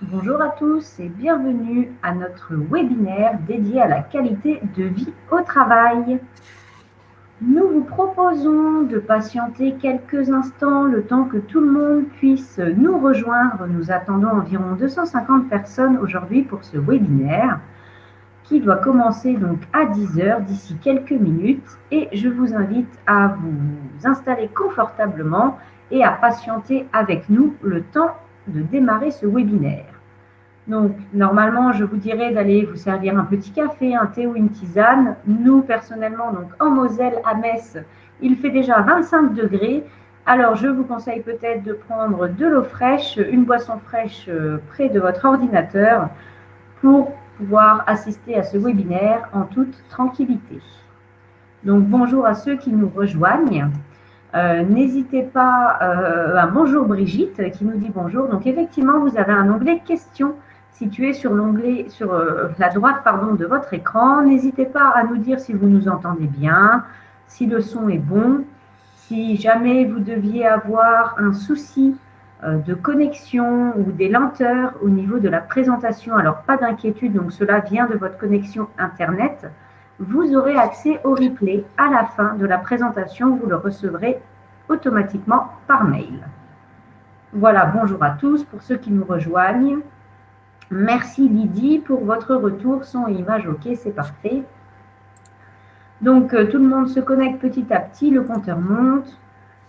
Bonjour à tous et bienvenue à notre webinaire dédié à la qualité de vie au travail. Nous vous proposons de patienter quelques instants le temps que tout le monde puisse nous rejoindre. Nous attendons environ 250 personnes aujourd'hui pour ce webinaire qui doit commencer donc à 10 heures d'ici quelques minutes et je vous invite à vous installer confortablement et à patienter avec nous le temps de démarrer ce webinaire. Donc, normalement, je vous dirais d'aller vous servir un petit café, un thé ou une tisane. Nous, personnellement, donc en Moselle, à Metz, il fait déjà 25 degrés. Alors, je vous conseille peut-être de prendre de l'eau fraîche, une boisson fraîche près de votre ordinateur pour pouvoir assister à ce webinaire en toute tranquillité. Donc, bonjour à ceux qui nous rejoignent. N'hésitez pas à bonjour Brigitte qui nous dit bonjour. Donc, effectivement, vous avez un onglet questions situé sur l'onglet sur la droite de votre écran. N'hésitez pas à nous dire si vous nous entendez bien, si le son est bon, si jamais vous deviez avoir un souci de connexion ou des lenteurs au niveau de la présentation. Alors, pas d'inquiétude, donc cela vient de votre connexion Internet. Vous aurez accès au replay à la fin de la présentation. Vous le recevrez automatiquement par mail. Voilà, bonjour à tous pour ceux qui nous rejoignent. Merci Lydie pour votre retour, son et image OK, c'est parfait. Donc tout le monde se connecte petit à petit, le compteur monte.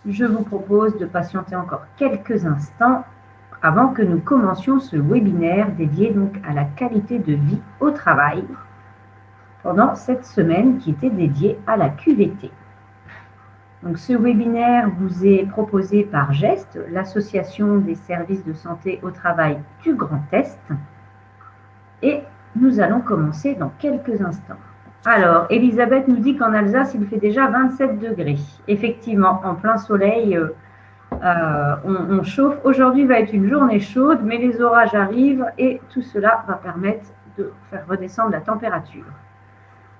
Je vous propose de patienter encore quelques instants avant que nous commencions ce webinaire dédié donc à la qualité de vie au travail pendant cette semaine qui était dédiée à la QVT. Donc, ce webinaire vous est proposé par GEST, l'Association des services de santé au travail du Grand Est. Et nous allons commencer dans quelques instants. Alors, Elisabeth nous dit qu'en Alsace, il fait déjà 27 degrés. Effectivement, en plein soleil, on chauffe. Aujourd'hui va être une journée chaude, mais les orages arrivent et tout cela va permettre de faire redescendre la température.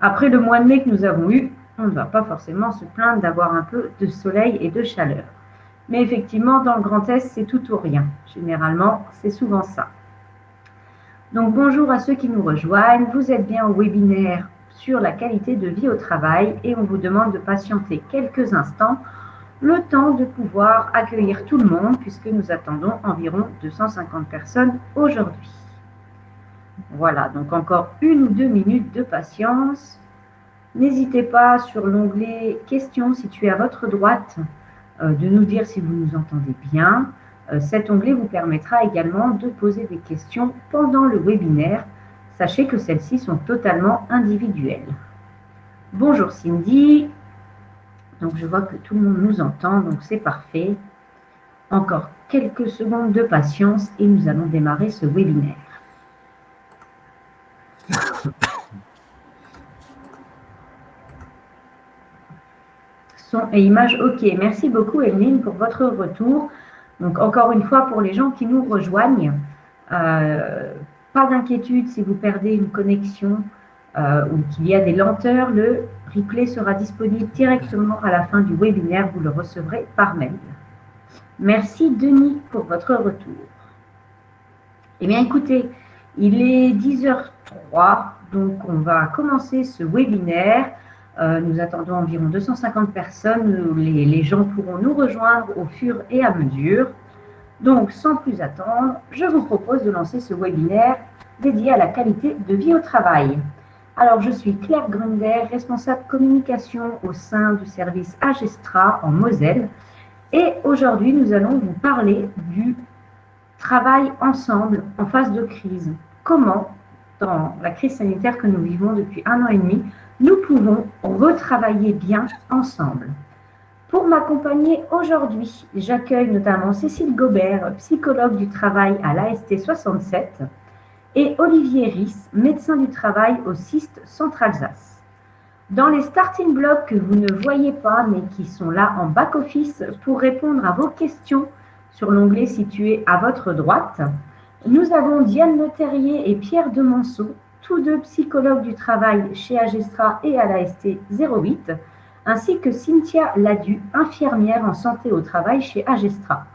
Après le mois de mai que nous avons eu, on ne va pas forcément se plaindre d'avoir un peu de soleil et de chaleur. Mais effectivement, dans le Grand Est, c'est tout ou rien. Généralement, c'est souvent ça. Donc, bonjour à ceux qui nous rejoignent. Vous êtes bien au webinaire sur la qualité de vie au travail et on vous demande de patienter quelques instants le temps de pouvoir accueillir tout le monde puisque nous attendons environ 250 personnes aujourd'hui. Voilà, donc encore 1 ou 2 minutes de patience. N'hésitez pas sur l'onglet questions situé à votre droite de nous dire si vous nous entendez bien. Cet onglet vous permettra également de poser des questions pendant le webinaire. Sachez que celles-ci sont totalement individuelles. Bonjour Cindy. Donc je vois que tout le monde nous entend, donc c'est parfait. Encore quelques secondes de patience et nous allons démarrer ce webinaire. Son et image OK. Merci beaucoup Emeline pour votre retour. Donc encore une fois pour les gens qui nous rejoignent, pas d'inquiétude si vous perdez une connexion ou qu'il y a des lenteurs, le replay sera disponible directement à la fin du webinaire, vous le recevrez par mail. Merci Denis pour votre retour. Eh bien écoutez, il est 10h03, donc on va commencer ce webinaire. Nous attendons environ 250 personnes. Les gens pourront nous rejoindre au fur et à mesure. Donc, sans plus attendre, je vous propose de lancer ce webinaire dédié à la qualité de vie au travail. Alors, je suis Claire Grunder, responsable communication au sein du service Agestra en Moselle. Et aujourd'hui, nous allons vous parler du travail ensemble en phase de crise. Comment, dans la crise sanitaire que nous vivons depuis 1 an et demi, nous pouvons retravailler bien ensemble. Pour m'accompagner aujourd'hui, j'accueille notamment Cécile Gobert, psychologue du travail à l'AST 67, et Olivier Ries, médecin du travail au CIST Centre-Alsace. Dans les starting blocks que vous ne voyez pas, mais qui sont là en back-office pour répondre à vos questions sur l'onglet situé à votre droite, nous avons Diane Leterrier et Pierre Demonceau, tous deux psychologues du travail chez Agestra et à l'AST 08, ainsi que Cynthia Ladu, infirmière en santé au travail chez Agestra.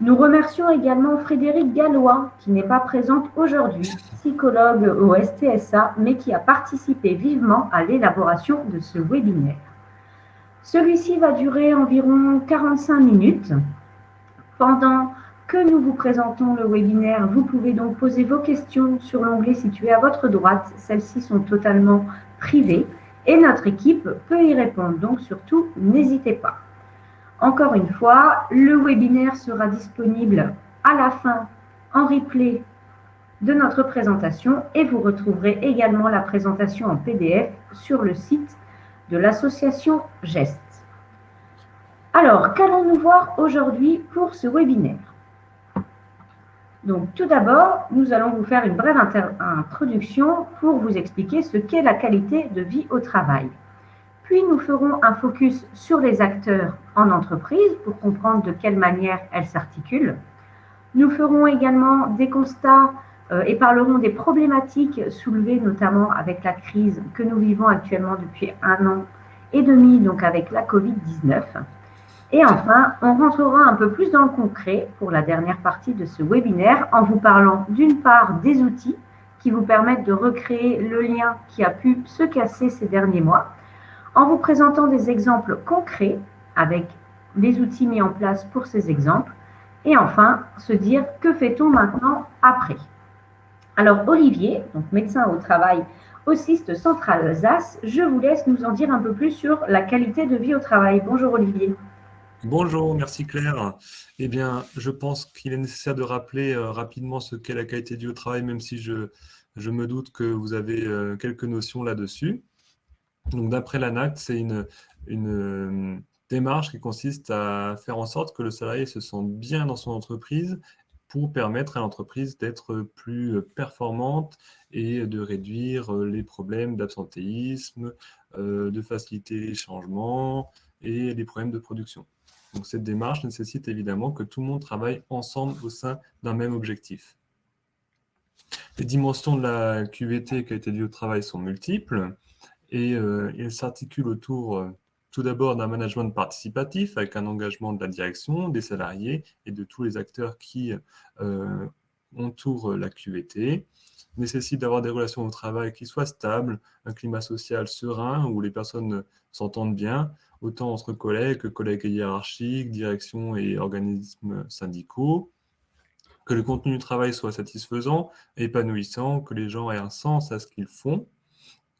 Nous remercions également Frédéric Gallois, qui n'est pas présente aujourd'hui, psychologue au STSA, mais qui a participé vivement à l'élaboration de ce webinaire. Celui-ci va durer environ 45 minutes. Pendant que nous vous présentons le webinaire, vous pouvez donc poser vos questions sur l'onglet situé à votre droite. Celles-ci sont totalement privées et notre équipe peut y répondre, donc surtout n'hésitez pas. Encore une fois, le webinaire sera disponible à la fin en replay de notre présentation et vous retrouverez également la présentation en PDF sur le site de l'association GEST. Alors, qu'allons-nous voir aujourd'hui pour ce webinaire? Donc, tout d'abord, nous allons vous faire une brève introduction pour vous expliquer ce qu'est la qualité de vie au travail. Puis, nous ferons un focus sur les acteurs en entreprise pour comprendre de quelle manière elles s'articulent. Nous ferons également des constats et parlerons des problématiques soulevées notamment avec la crise que nous vivons actuellement depuis 1 an et demi, donc avec la Covid-19. Et enfin, on rentrera un peu plus dans le concret pour la dernière partie de ce webinaire en vous parlant d'une part des outils qui vous permettent de recréer le lien qui a pu se casser ces derniers mois, en vous présentant des exemples concrets avec les outils mis en place pour ces exemples, et enfin, se dire que fait-on maintenant après. Alors Olivier, donc médecin au travail au CIST Central Alsace, je vous laisse nous en dire un peu plus sur la qualité de vie au travail. Bonjour Olivier. Bonjour, merci Claire. Eh bien, je pense qu'il est nécessaire de rappeler rapidement ce qu'est la qualité de vie au travail, même si je me doute que vous avez quelques notions là-dessus. Donc, d'après l'ANACT, c'est une démarche qui consiste à faire en sorte que le salarié se sente bien dans son entreprise pour permettre à l'entreprise d'être plus performante et de réduire les problèmes d'absentéisme, de faciliter les changements et les problèmes de production. Donc, cette démarche nécessite évidemment que tout le monde travaille ensemble au sein d'un même objectif. Les dimensions de la QVT, qualité de vie au travail, sont multiples et elles s'articulent autour tout d'abord d'un management participatif avec un engagement de la direction, des salariés et de tous les acteurs qui entourent la QVT. Nécessite d'avoir des relations au travail qui soient stables, un climat social serein où les personnes s'entendent bien, autant entre collègues que collègues hiérarchiques, direction et organismes syndicaux, que le contenu du travail soit satisfaisant, épanouissant, que les gens aient un sens à ce qu'ils font,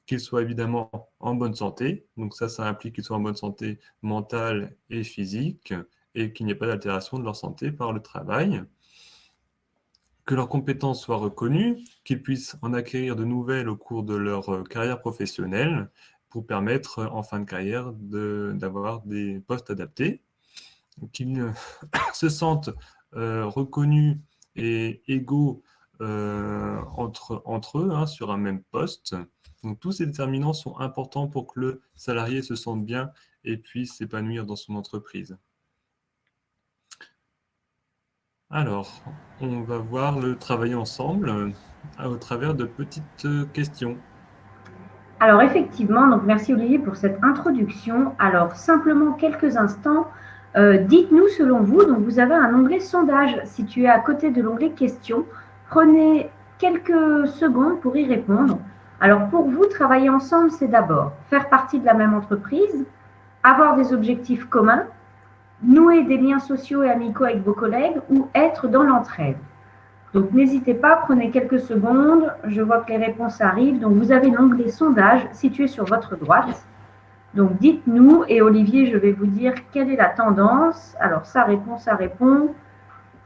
qu'ils soient évidemment en bonne santé, donc ça implique qu'ils soient en bonne santé mentale et physique, et qu'il n'y ait pas d'altération de leur santé par le travail, que leurs compétences soient reconnues, qu'ils puissent en acquérir de nouvelles au cours de leur carrière professionnelle, pour permettre en fin de carrière d'avoir des postes adaptés, qu'ils se sentent reconnus et égaux entre eux sur un même poste. Donc tous ces déterminants sont importants pour que le salarié se sente bien et puisse s'épanouir dans son entreprise. Alors, on va voir le travailler ensemble au travers de petites questions. Alors effectivement, donc merci Olivier pour cette introduction. Alors simplement quelques instants, dites-nous selon vous, donc vous avez un onglet sondage situé à côté de l'onglet questions. Prenez quelques secondes pour y répondre. Alors pour vous, travailler ensemble, c'est d'abord faire partie de la même entreprise, avoir des objectifs communs, nouer des liens sociaux et amicaux avec vos collègues ou être dans l'entraide. Donc n'hésitez pas, prenez quelques secondes, je vois que les réponses arrivent. Donc vous avez l'onglet sondage situé sur votre droite. Donc dites-nous, et Olivier, je vais vous dire quelle est la tendance. Alors ça répond.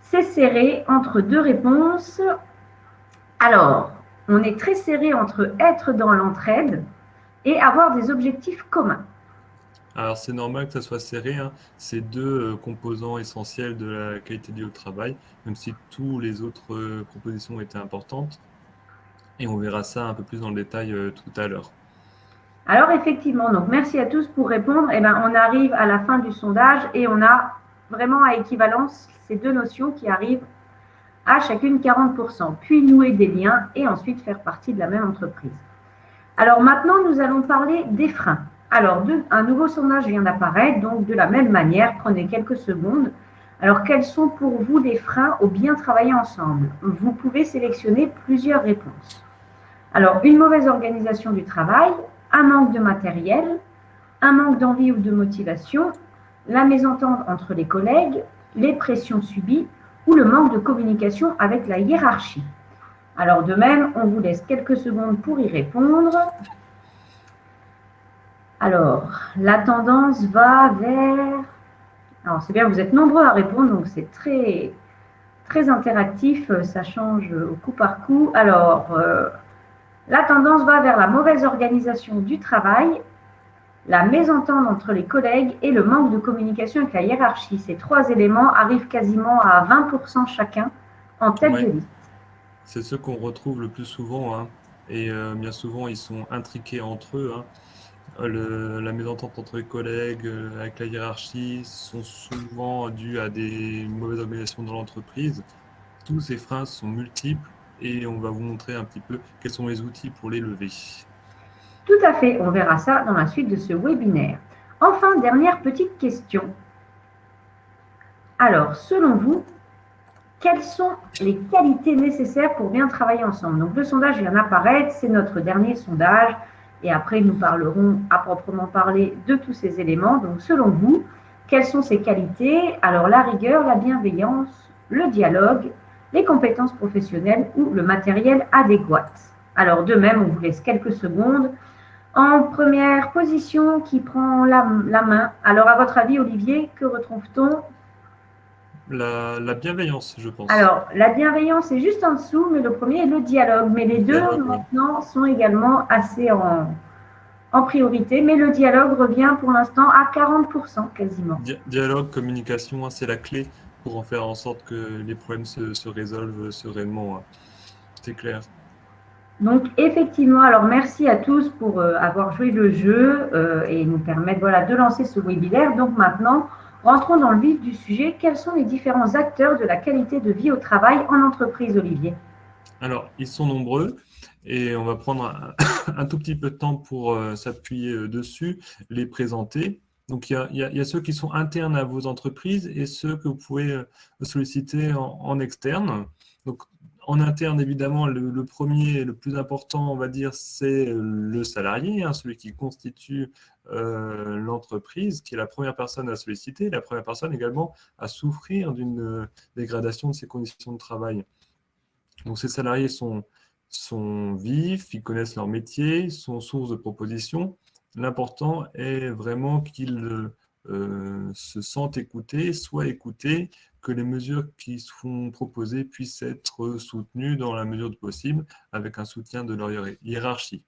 C'est serré entre deux réponses. Alors, on est très serré entre être dans l'entraide et avoir des objectifs communs. Alors c'est normal que ça soit serré, c'est deux composants essentiels de la qualité de vie au travail, même si toutes les autres propositions étaient importantes. Et on verra ça un peu plus dans le détail tout à l'heure. Alors effectivement, donc merci à tous pour répondre. On arrive à la fin du sondage et on a vraiment à équivalence ces deux notions qui arrivent à chacune 40%, puis nouer des liens et ensuite faire partie de la même entreprise. Alors maintenant, nous allons parler des freins. Alors, un nouveau sondage vient d'apparaître, donc de la même manière, prenez quelques secondes. Alors, quels sont pour vous les freins au bien travailler ensemble? Vous pouvez sélectionner plusieurs réponses. Alors, une mauvaise organisation du travail, un manque de matériel, un manque d'envie ou de motivation, la mésentente entre les collègues, les pressions subies ou le manque de communication avec la hiérarchie. Alors, de même, on vous laisse quelques secondes pour y répondre. Alors, la tendance va vers... Alors, c'est bien, vous êtes nombreux à répondre, donc c'est très, très interactif, ça change au coup par coup. Alors, la tendance va vers la mauvaise organisation du travail, la mésentente entre les collègues et le manque de communication avec la hiérarchie. Ces trois éléments arrivent quasiment à 20% chacun en tête de Ouais, liste. c'est ceux qu'on retrouve le plus souvent, hein. Et bien souvent, ils sont intriqués entre eux, hein. La mésentente entre les collègues, avec la hiérarchie, sont souvent dus à des mauvaises organisations dans l'entreprise. Tous ces freins sont multiples et on va vous montrer un petit peu quels sont les outils pour les lever. Tout à fait, on verra ça dans la suite de ce webinaire. Enfin, dernière petite question. Alors, selon vous, quelles sont les qualités nécessaires pour bien travailler ensemble? Donc, le sondage vient d'apparaître, c'est notre dernier sondage. Et après, nous parlerons à proprement parler de tous ces éléments. Donc, selon vous, quelles sont ces qualités? Alors, la rigueur, la bienveillance, le dialogue, les compétences professionnelles ou le matériel adéquat. Alors, de même, on vous laisse quelques secondes. En première position, qui prend la main? Alors, à votre avis, Olivier, que retrouve-t-on? La bienveillance, je pense. Alors, la bienveillance est juste en dessous, mais le premier est le dialogue. Mais les Le deux, dialogue, oui. maintenant, sont également assez en priorité. Mais le dialogue revient pour l'instant à 40% quasiment. Dialogue, communication, hein, c'est la clé pour en faire en sorte que les problèmes se résolvent sereinement, hein. C'est clair. Donc, effectivement, alors merci à tous pour avoir joué le jeu et nous permettre voilà, de lancer ce webinaire. Donc maintenant, rentrons dans le vif du sujet. Quels sont les différents acteurs de la qualité de vie au travail en entreprise, Olivier? Alors, ils sont nombreux et on va prendre un tout petit peu de temps pour s'appuyer dessus, les présenter. Donc, il y a ceux qui sont internes à vos entreprises et ceux que vous pouvez solliciter en externe. Donc, en interne, évidemment, le premier et le plus important, on va dire, c'est le salarié, hein, celui qui constitue l'entreprise, qui est la première personne à solliciter, la première personne également à souffrir d'une dégradation de ses conditions de travail. Donc, ces salariés sont vifs, ils connaissent leur métier, sont source de propositions. L'important est vraiment qu'ils se sentent écoutés, soient écoutés, que les mesures qui sont proposées puissent être soutenues dans la mesure du possible, avec un soutien de leur hiérarchie.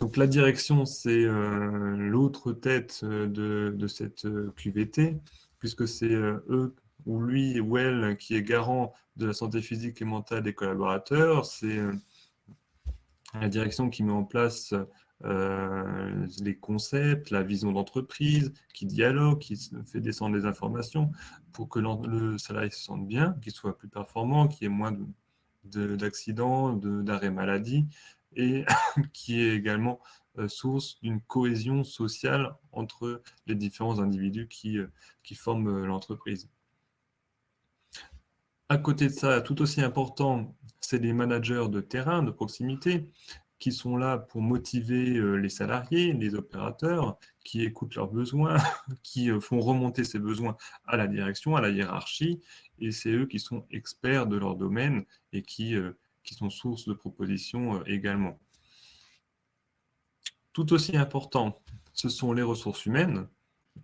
Donc, la direction, c'est l'autre tête de cette QVT, puisque c'est eux ou lui ou elle qui est garant de la santé physique et mentale des collaborateurs. C'est la direction qui met en place les concepts, la vision d'entreprise, qui dialogue, qui fait descendre les informations pour que le salarié se sente bien, qu'il soit plus performant, qu'il y ait moins d'accidents, d'arrêts maladie, et qui est également source d'une cohésion sociale entre les différents individus qui forment l'entreprise. À côté de ça, tout aussi important, c'est les managers de terrain, de proximité, qui sont là pour motiver les salariés, les opérateurs, qui écoutent leurs besoins, qui font remonter ces besoins à la direction, à la hiérarchie, et c'est eux qui sont experts de leur domaine et qui sont source de propositions également. Tout aussi important, ce sont les ressources humaines,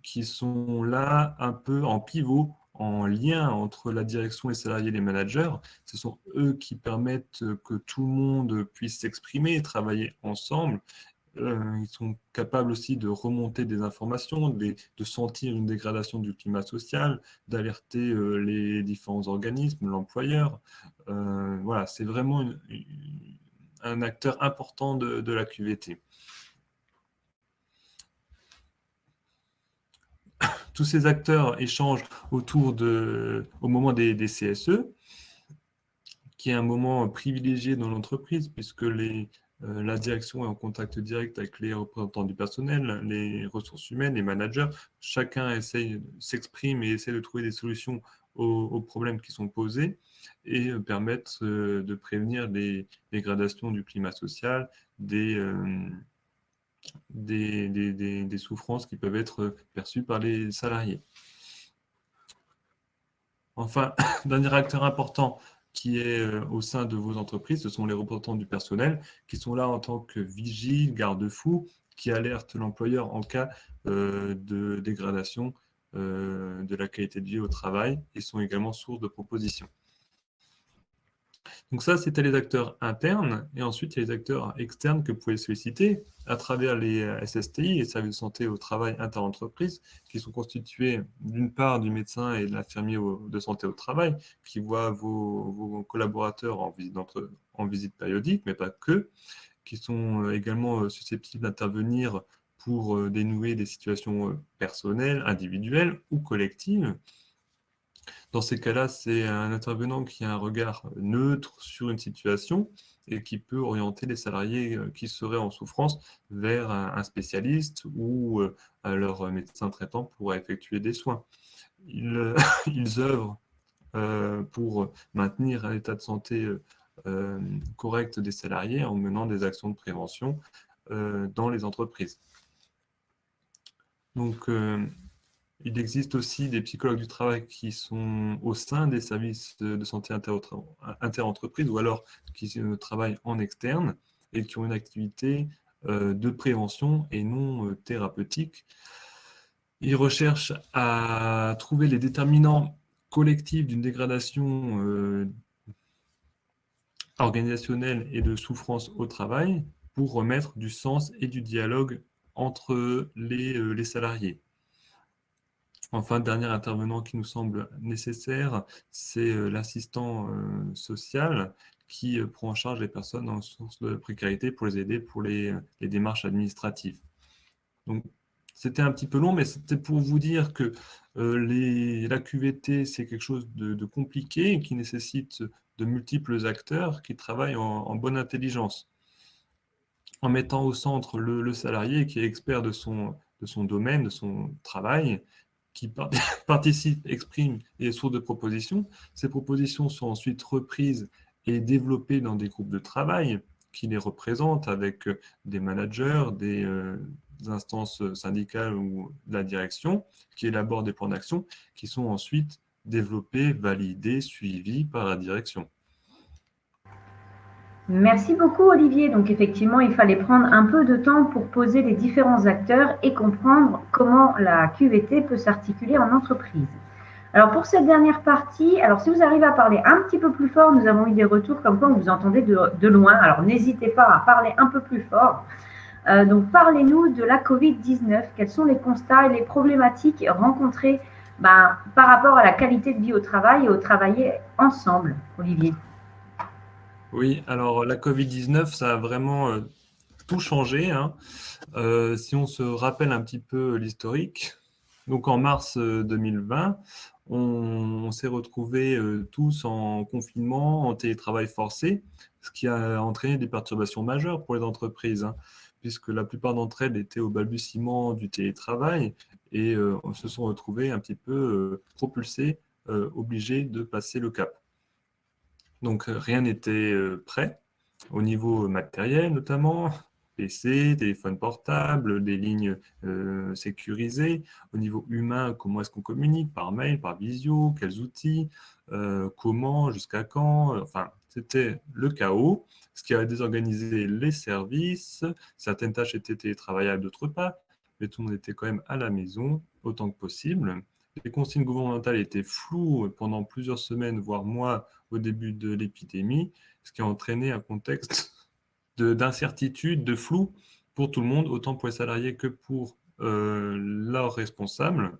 qui sont là un peu en pivot, en lien entre la direction, les salariés et les managers. Ce sont eux qui permettent que tout le monde puisse s'exprimer, travailler ensemble. Ils sont capables aussi de remonter des informations, de sentir une dégradation du climat social, d'alerter les différents organismes, l'employeur. Voilà, c'est vraiment un acteur important de la QVT. Tous ces acteurs échangent au moment des CSE, qui est un moment privilégié dans l'entreprise, puisque La direction est en contact direct avec les représentants du personnel, les ressources humaines, les managers. Chacun s'exprime et essaie de trouver des solutions aux problèmes qui sont posés et permettre de prévenir les dégradations du climat social, des souffrances qui peuvent être perçues par les salariés. Enfin, dernier acteur important qui est au sein de vos entreprises, ce sont les représentants du personnel qui sont là en tant que vigiles, garde-fous, qui alertent l'employeur en cas de dégradation de la qualité de vie au travail et sont également source de propositions. Donc ça, c'était les acteurs internes. Et ensuite, il y a les acteurs externes que vous pouvez solliciter à travers les SSTI, les services de santé au travail interentreprise, qui sont constitués d'une part du médecin et de l'infirmier de santé au travail, qui voient vos collaborateurs en visite périodique, mais pas que, qui sont également susceptibles d'intervenir pour dénouer des situations personnelles, individuelles ou collectives. Dans ces cas-là, c'est un intervenant qui a un regard neutre sur une situation et qui peut orienter les salariés qui seraient en souffrance vers un spécialiste ou leur médecin traitant pour effectuer des soins. Ils œuvrent pour maintenir un état de santé correct des salariés en menant des actions de prévention dans les entreprises. Donc, il existe aussi des psychologues du travail qui sont au sein des services de santé interentreprises ou alors qui travaillent en externe et qui ont une activité de prévention et non thérapeutique. Ils recherchent à trouver les déterminants collectifs d'une dégradation organisationnelle et de souffrance au travail pour remettre du sens et du dialogue entre les salariés. Enfin, dernier intervenant qui nous semble nécessaire, c'est l'assistant social qui prend en charge les personnes en source de précarité pour les aider pour les démarches administratives. Donc, c'était un petit peu long, mais c'était pour vous dire que la QVT, c'est quelque chose de compliqué et qui nécessite de multiples acteurs qui travaillent en bonne intelligence, en mettant au centre le salarié qui est expert de son domaine, de son travail, qui participe, exprime et est source de propositions. Ces propositions sont ensuite reprises et développées dans des groupes de travail qui les représentent avec des managers, des instances syndicales ou de la direction, qui élaborent des plans d'action qui sont ensuite développés, validés, suivis par la direction. Merci beaucoup Olivier. Donc effectivement, il fallait prendre un peu de temps pour poser les différents acteurs et comprendre comment la QVT peut s'articuler en entreprise. Alors pour cette dernière partie, alors si vous arrivez à parler un petit peu plus fort, nous avons eu des retours comme quoi vous entendez de loin. Alors n'hésitez pas à parler un peu plus fort. Donc parlez-nous de la Covid-19. Quels sont les constats et les problématiques rencontrées par rapport à la qualité de vie au travail et au travailler ensemble, Olivier? Oui, alors la Covid-19, ça a vraiment tout changé, hein. Si on se rappelle un petit peu l'historique, donc en mars 2020, on s'est retrouvés tous en confinement, en télétravail forcé, ce qui a entraîné des perturbations majeures pour les entreprises, hein, puisque la plupart d'entre elles étaient au balbutiement du télétravail et se sont retrouvées un petit peu propulsées, obligées de passer le cap. Donc rien n'était prêt au niveau matériel notamment, PC, téléphone portable, des lignes sécurisées. Au niveau humain, comment est-ce qu'on communique? Par mail, par visio, quels outils, comment, jusqu'à quand? Enfin, c'était le chaos, ce qui a désorganisé les services. Certaines tâches étaient télétravaillables, d'autres pas, mais tout le monde était quand même à la maison autant que possible. Les consignes gouvernementales étaient floues pendant plusieurs semaines, voire mois au début de l'épidémie, ce qui a entraîné un contexte d'incertitude, de flou pour tout le monde, autant pour les salariés que pour leurs responsables.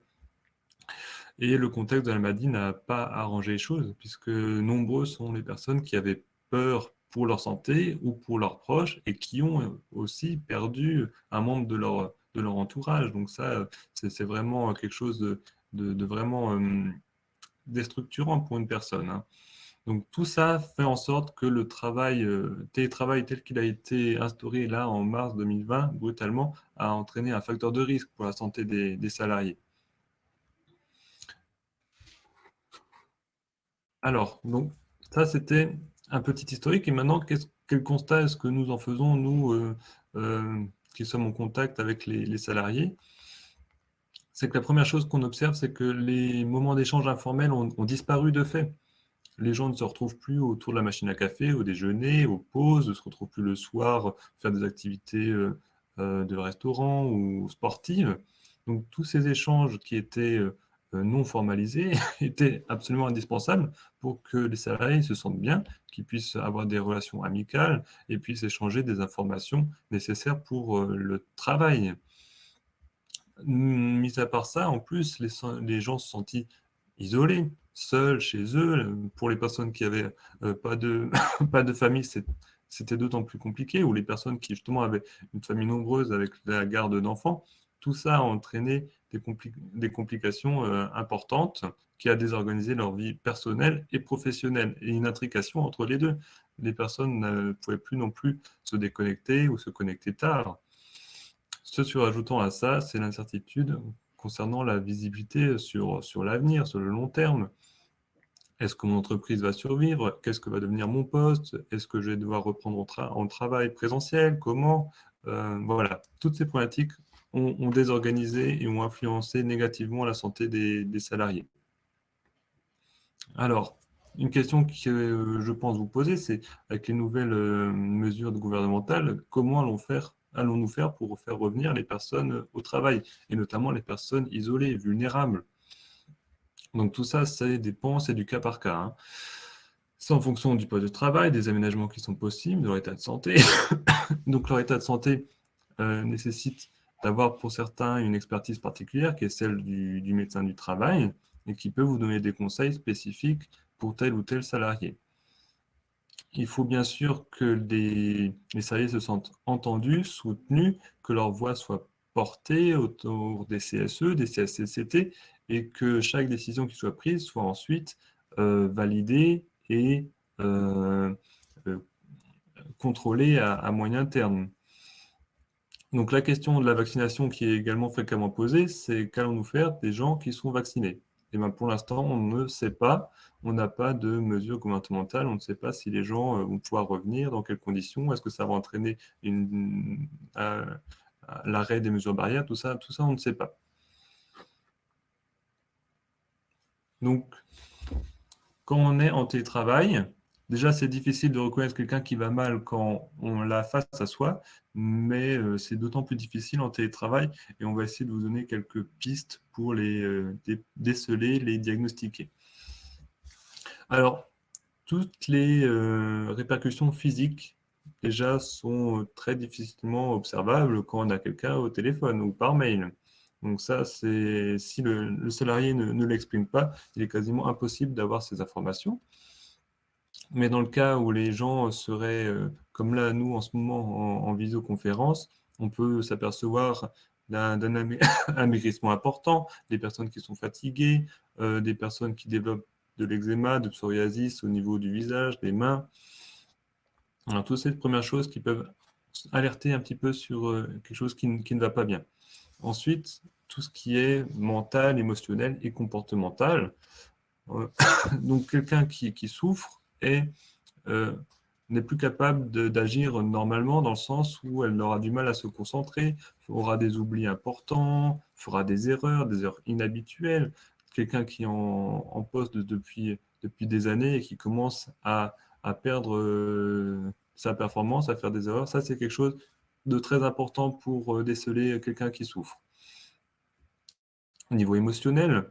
Et le contexte de la maladie n'a pas arrangé les choses, puisque nombreux sont les personnes qui avaient peur pour leur santé ou pour leurs proches et qui ont aussi perdu un membre de leur entourage. Donc ça, c'est vraiment quelque chose de vraiment déstructurant pour une personne, hein. Donc tout ça fait en sorte que le télétravail tel qu'il a été instauré là en mars 2020, brutalement, a entraîné un facteur de risque pour la santé des salariés. Alors, donc ça c'était un petit historique. Et maintenant, quel constat est-ce que nous en faisons, nous, qui sommes en contact avec les salariés? C'est que la première chose qu'on observe, c'est que les moments d'échange informels ont disparu de fait. Les gens ne se retrouvent plus autour de la machine à café, au déjeuner, aux pauses, ne se retrouvent plus le soir, faire des activités de restaurant ou sportives. Donc tous ces échanges qui étaient non formalisés étaient absolument indispensables pour que les salariés se sentent bien, qu'ils puissent avoir des relations amicales et puissent échanger des informations nécessaires pour le travail. Mis à part ça, en plus, les gens se sentent isolés, seuls chez eux. Pour les personnes qui avaient pas de, pas de famille, c'était d'autant plus compliqué, ou les personnes qui justement avaient une famille nombreuse avec la garde d'enfants. Tout ça a entraîné des complications importantes qui a désorganisé leur vie personnelle et professionnelle, et une intrication entre les deux. Les personnes ne pouvaient plus non plus se déconnecter ou se connecter tard. Ce surajoutant à ça, c'est l'incertitude concernant la visibilité sur l'avenir, sur le long terme. Est-ce que mon entreprise va survivre? Qu'est-ce que va devenir mon poste? Est-ce que je vais devoir reprendre en travail présentiel? Comment? Voilà, toutes ces problématiques ont désorganisé et ont influencé négativement la santé des salariés. Alors, une question que je pense vous poser, c'est avec les nouvelles mesures gouvernementales, comment allons-nous faire pour faire revenir les personnes au travail, et notamment les personnes isolées, vulnérables? Donc tout ça, c'est du cas par cas, hein. C'est en fonction du poste de travail, des aménagements qui sont possibles, de leur état de santé. Donc leur état de santé nécessite d'avoir pour certains une expertise particulière qui est celle du médecin du travail et qui peut vous donner des conseils spécifiques pour tel ou tel salarié. Il faut bien sûr que les salariés se sentent entendus, soutenus, que leur voix soit portée autour des CSE, des CSCT, et que chaque décision qui soit prise soit ensuite validée et euh, euh, contrôlée à moyen terme. Donc la question de la vaccination qui est également fréquemment posée, c'est qu'allons-nous faire des gens qui sont vaccinés? Et bien pour l'instant, on ne sait pas. On n'a pas de mesures gouvernementales. On ne sait pas si les gens vont pouvoir revenir, dans quelles conditions. Est-ce que ça va entraîner l'arrêt des mesures barrières? Tout ça, on ne sait pas. Donc, quand on est en télétravail, déjà, c'est difficile de reconnaître quelqu'un qui va mal quand on l'a face à soi, mais c'est d'autant plus difficile en télétravail et on va essayer de vous donner quelques pistes pour les déceler, les diagnostiquer. Alors, toutes les répercussions physiques, déjà, sont très difficilement observables quand on a quelqu'un au téléphone ou par mail. Donc ça, si le salarié ne l'exprime pas, il est quasiment impossible d'avoir ces informations. Mais dans le cas où les gens seraient, comme là, nous, en ce moment, en visioconférence, on peut s'apercevoir d'un amaigrissement important, des personnes qui sont fatiguées, des personnes qui développent de l'eczéma, de psoriasis au niveau du visage, des mains. Alors, toutes ces premières choses qui peuvent alerter un petit peu sur quelque chose qui ne va pas bien. Ensuite, tout ce qui est mental, émotionnel et comportemental. Donc, quelqu'un qui souffre n'est plus capable d'agir normalement dans le sens où elle aura du mal à se concentrer, aura des oublis importants, fera des erreurs inhabituelles. Quelqu'un qui est en poste depuis des années et qui commence à perdre sa performance, à faire des erreurs, ça c'est quelque chose de très important pour déceler quelqu'un qui souffre. Au niveau émotionnel,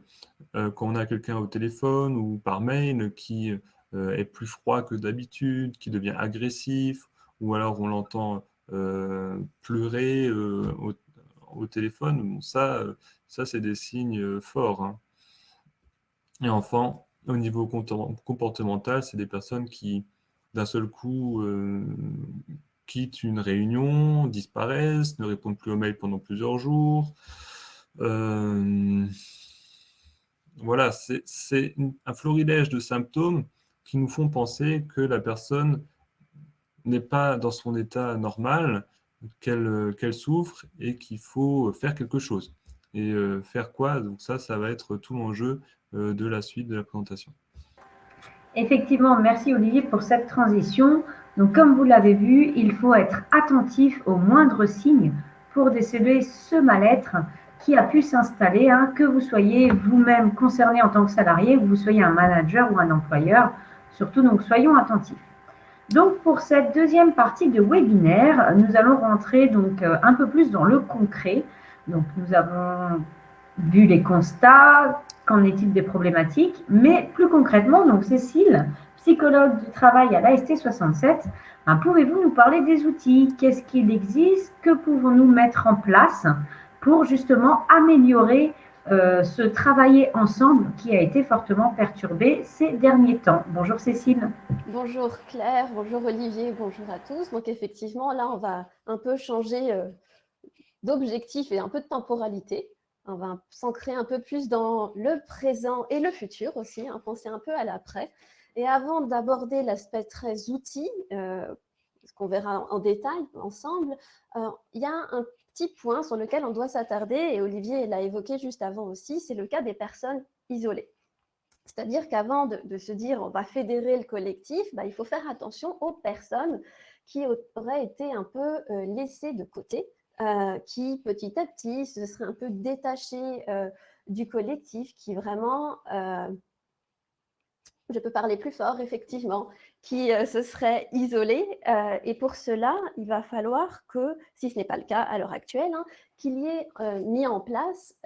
quand on a quelqu'un au téléphone ou par mail qui est plus froid que d'habitude, qui devient agressif, ou alors on l'entend pleurer au téléphone, bon, ça c'est des signes forts, hein. Et enfin, au niveau comportemental, c'est des personnes qui, d'un seul coup, quittent une réunion, disparaissent, ne répondent plus aux mails pendant plusieurs jours. Voilà, c'est un florilège de symptômes qui nous font penser que la personne n'est pas dans son état normal, qu'elle souffre et qu'il faut faire quelque chose. Et faire quoi? Donc ça va être tout l'enjeu de la suite de la présentation. Effectivement, merci Olivier pour cette transition. Donc, comme vous l'avez vu, il faut être attentif aux moindres signes pour déceler ce mal-être qui a pu s'installer, hein, que vous soyez vous-même concerné en tant que salarié, que vous soyez un manager ou un employeur. Surtout, donc, soyons attentifs. Donc, pour cette deuxième partie de webinaire, nous allons rentrer donc un peu plus dans le concret. Donc, nous avons vu les constats, qu'en est-il des problématiques, mais plus concrètement, donc Cécile, psychologue du travail à l'AST 67, pouvez-vous nous parler des outils? Qu'est-ce qu'il existe? Que pouvons-nous mettre en place pour justement améliorer ce travailler ensemble qui a été fortement perturbé ces derniers temps? Bonjour Cécile. Bonjour Claire, bonjour Olivier, bonjour à tous. Donc effectivement, là, on va un peu changer d'objectif et un peu de temporalité. On va s'ancrer un peu plus dans le présent et le futur aussi, hein, penser un peu à l'après. Et avant d'aborder l'aspect très outils, ce qu'on verra en détail ensemble, il y a un petit point sur lequel on doit s'attarder, et Olivier l'a évoqué juste avant aussi, c'est le cas des personnes isolées. C'est-à-dire qu'avant de se dire on va fédérer le collectif, il faut faire attention aux personnes qui auraient été un peu laissées de côté, qui petit à petit se seraient un peu détachées du collectif, qui vraiment, je peux parler plus fort effectivement, qui se seraient isolées. Et pour cela, il va falloir que, si ce n'est pas le cas à l'heure actuelle, hein, qu'il y ait mis en place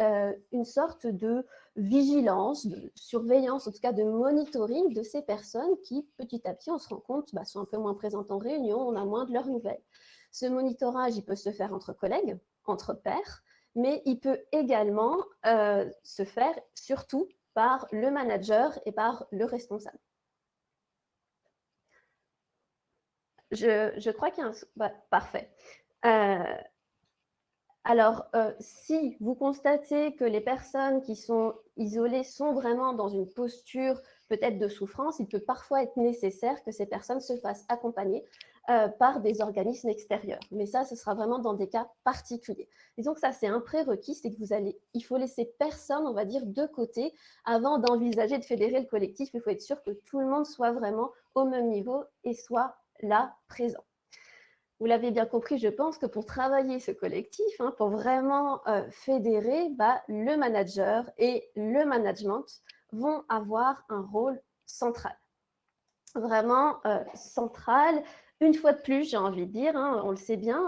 une sorte de vigilance, de surveillance, en tout cas de monitoring de ces personnes qui, petit à petit, on se rend compte, sont un peu moins présentes en réunion, on a moins de leurs nouvelles. Ce monitorage, il peut se faire entre collègues, entre pairs, mais il peut également se faire surtout par le manager et par le responsable. Je crois qu'il y a un... parfait. Alors, si vous constatez que les personnes qui sont isolées sont vraiment dans une posture peut-être de souffrance, il peut parfois être nécessaire que ces personnes se fassent accompagner par des organismes extérieurs. Mais ça, ce sera vraiment dans des cas particuliers. Disons que ça, c'est un prérequis, c'est que il faut laisser personne, on va dire, de côté avant d'envisager de fédérer le collectif. Il faut être sûr que tout le monde soit vraiment au même niveau et soit là, présent. Vous l'avez bien compris, je pense que pour travailler ce collectif, hein, pour vraiment fédérer, le manager et le management vont avoir un rôle central. Vraiment central. Une fois de plus, j'ai envie de dire, hein, on le sait bien.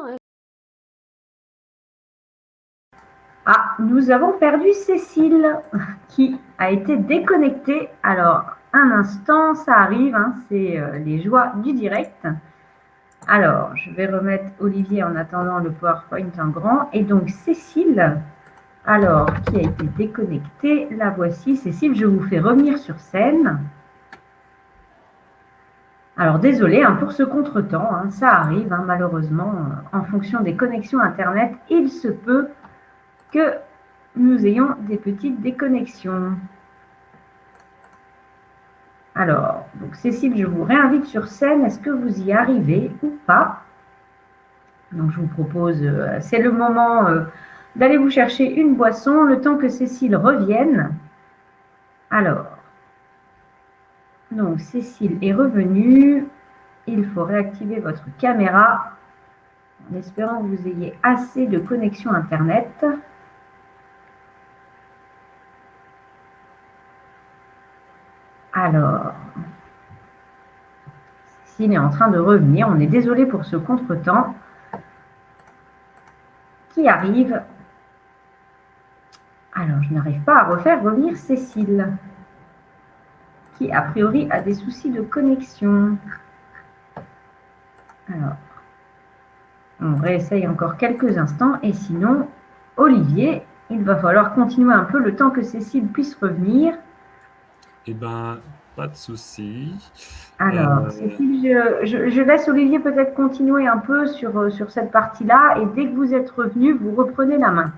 Hein. Nous avons perdu Cécile qui a été déconnectée. Alors, un instant, ça arrive, hein, c'est les joies du direct. Alors, je vais remettre Olivier en attendant le PowerPoint en grand. Et donc, Cécile, alors, qui a été déconnectée, la voici. Cécile, je vous fais revenir sur scène. Alors, désolé hein, pour ce contretemps, hein, ça arrive, hein, malheureusement, en fonction des connexions Internet, il se peut que nous ayons des petites déconnexions. Alors, donc Cécile, je vous réinvite sur scène. Est-ce que vous y arrivez ou pas? Donc, je vous propose, c'est le moment d'aller vous chercher une boisson, le temps que Cécile revienne. Alors, donc Cécile est revenue. Il faut réactiver votre caméra en espérant que vous ayez assez de connexion Internet. Alors, Cécile est en train de revenir. On est désolé pour ce contretemps qui arrive. Alors, je n'arrive pas à refaire revenir Cécile, qui a priori a des soucis de connexion. Alors, on réessaye encore quelques instants et sinon, Olivier, il va falloir continuer un peu le temps que Cécile puisse revenir. Eh bien, pas de souci. Alors, Cécile, je laisse Olivier peut-être continuer un peu sur cette partie-là et dès que vous êtes revenu, vous reprenez la main.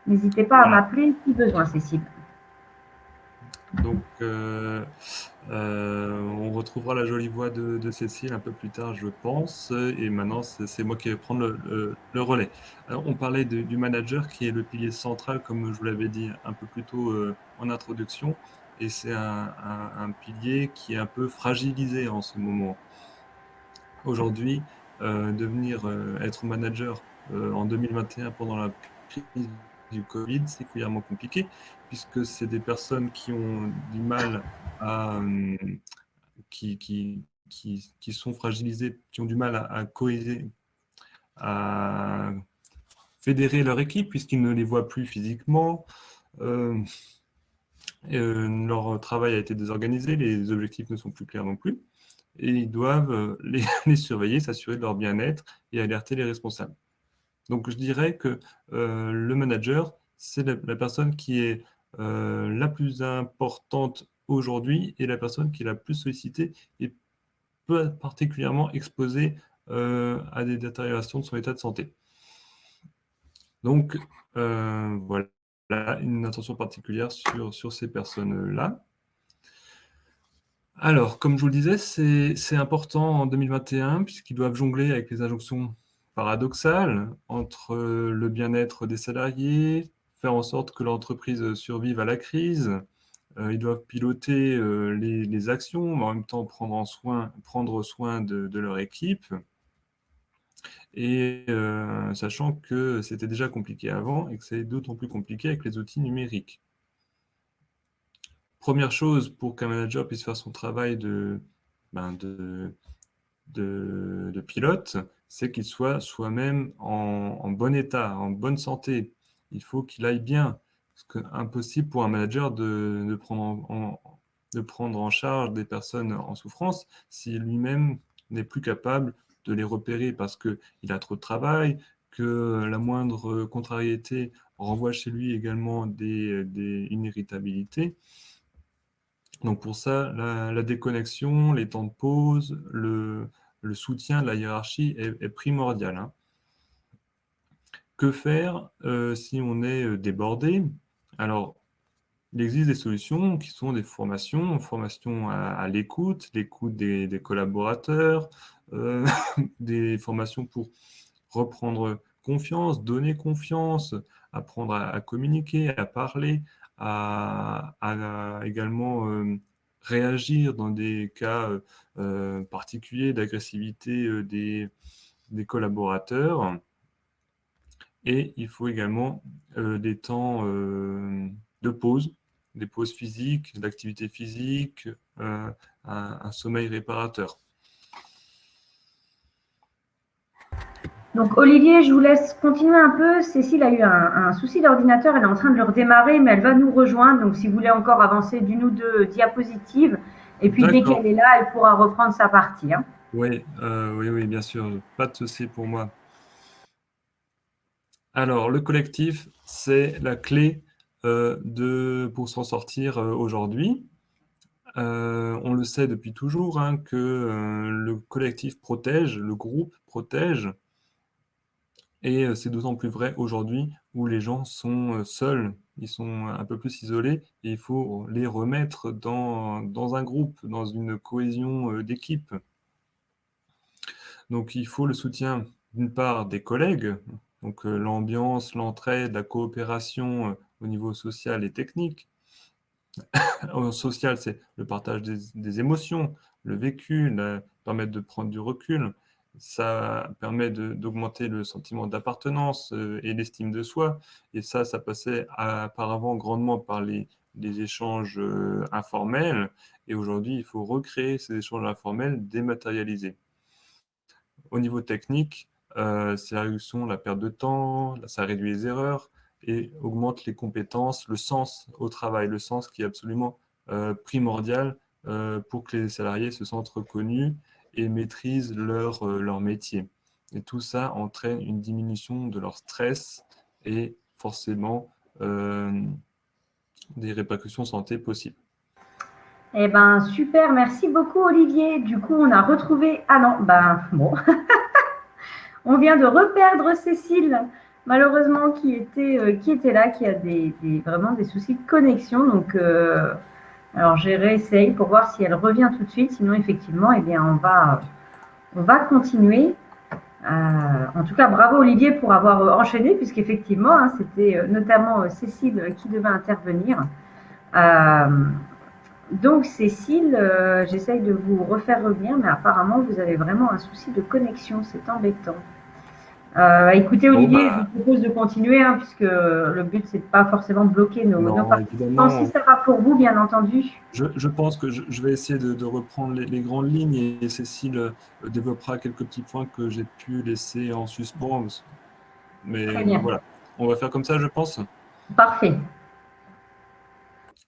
N'hésitez pas à m'appeler si besoin, Cécile. Donc, On retrouvera la jolie voix de Cécile un peu plus tard, je pense. Et maintenant, c'est moi qui vais prendre le relais. Alors, on parlait du manager qui est le pilier central, comme je vous l'avais dit un peu plus tôt en introduction. Et c'est un pilier qui est un peu fragilisé en ce moment. Aujourd'hui, être manager en 2021 pendant la crise du Covid, c'est particulièrement compliqué, puisque c'est des personnes qui ont du mal à, qui sont fragilisées, qui ont du mal à fédérer leur équipe, puisqu'ils ne les voient plus physiquement. Leur travail a été désorganisé, les objectifs ne sont plus clairs non plus, et ils doivent les surveiller, s'assurer de leur bien-être et alerter les responsables. Donc je dirais que le manager, c'est la personne qui est la plus importante aujourd'hui et la personne qui est la plus sollicitée et peut être particulièrement exposée à des détériorations de son état de santé. Donc voilà, une attention particulière sur ces personnes-là. Alors, comme je vous le disais, c'est important en 2021 puisqu'ils doivent jongler avec les injonctions paradoxales entre le bien-être des salariés, faire en sorte que l'entreprise survive à la crise. Ils doivent piloter les actions, mais en même temps prendre soin de leur équipe. Et sachant que c'était déjà compliqué avant et que c'est d'autant plus compliqué avec les outils numériques. Première chose pour qu'un manager puisse faire son travail de pilote, c'est qu'il soit soi-même en bon état, en bonne santé. Il faut qu'il aille bien. Parce que impossible pour un manager de prendre en charge des personnes en souffrance si lui-même n'est plus capable de les repérer parce qu'il a trop de travail, que la moindre contrariété renvoie chez lui également une irritabilité. Donc pour ça, la déconnexion, les temps de pause, le soutien de la hiérarchie est primordial, hein. Que faire si on est débordé? Alors, il existe des solutions qui sont des formations à l'écoute des collaborateurs, des formations pour reprendre confiance, donner confiance, apprendre à communiquer, à parler, à également réagir dans des cas particuliers d'agressivité des collaborateurs. Et il faut également des temps de pause, des pauses physiques, d'activité physique, un sommeil réparateur. Donc Olivier, je vous laisse continuer un peu. Cécile a eu un souci d'ordinateur, elle est en train de le redémarrer, mais elle va nous rejoindre. Donc si vous voulez encore avancer d'une ou deux diapositives, et puis dès qu'elle est là, elle pourra reprendre sa partie, hein. Oui, oui, bien sûr, pas de souci pour moi. Alors, le collectif, c'est la clé pour s'en sortir aujourd'hui. On le sait depuis toujours, hein, que le collectif protège, le groupe protège. Et c'est d'autant plus vrai aujourd'hui où les gens sont seuls, ils sont un peu plus isolés et il faut les remettre dans un groupe, dans une cohésion d'équipe. Donc il faut le soutien d'une part des collègues, donc l'ambiance, l'entraide, la coopération au niveau social et technique. Social, c'est le partage des émotions, le vécu, permettre de prendre du recul. Ça permet d'augmenter le sentiment d'appartenance et l'estime de soi. Et ça passait auparavant grandement par les échanges informels. Et aujourd'hui, il faut recréer ces échanges informels dématérialisés. Au niveau technique, ça réduit la perte de temps, ça réduit les erreurs et augmente les compétences, le sens au travail, le sens qui est absolument primordial pour que les salariés se sentent reconnus et maîtrisent leur métier. Et tout ça entraîne une diminution de leur stress et forcément des répercussions santé possibles. Eh ben super, merci beaucoup Olivier. Du coup, on a retrouvé. Ah non, ben bon. On vient de reperdre Cécile, malheureusement, qui était là, qui a vraiment des soucis de connexion. Donc, Alors, je réessaye pour voir si elle revient tout de suite. Sinon, effectivement, eh bien, on va continuer. En tout cas, bravo Olivier pour avoir enchaîné, puisqu'effectivement, hein, c'était notamment Cécile qui devait intervenir. Donc Cécile, j'essaye de vous refaire revenir, mais apparemment vous avez vraiment un souci de connexion, c'est embêtant. Écoutez Olivier, je vous propose de continuer, hein, puisque le but c'est de pas forcément bloquer nos participants. Si ça va pour vous, bien entendu. Je pense que je vais essayer de reprendre les grandes lignes et Cécile développera quelques petits points que j'ai pu laisser en suspens. Mais voilà, on va faire comme ça, je pense. Parfait.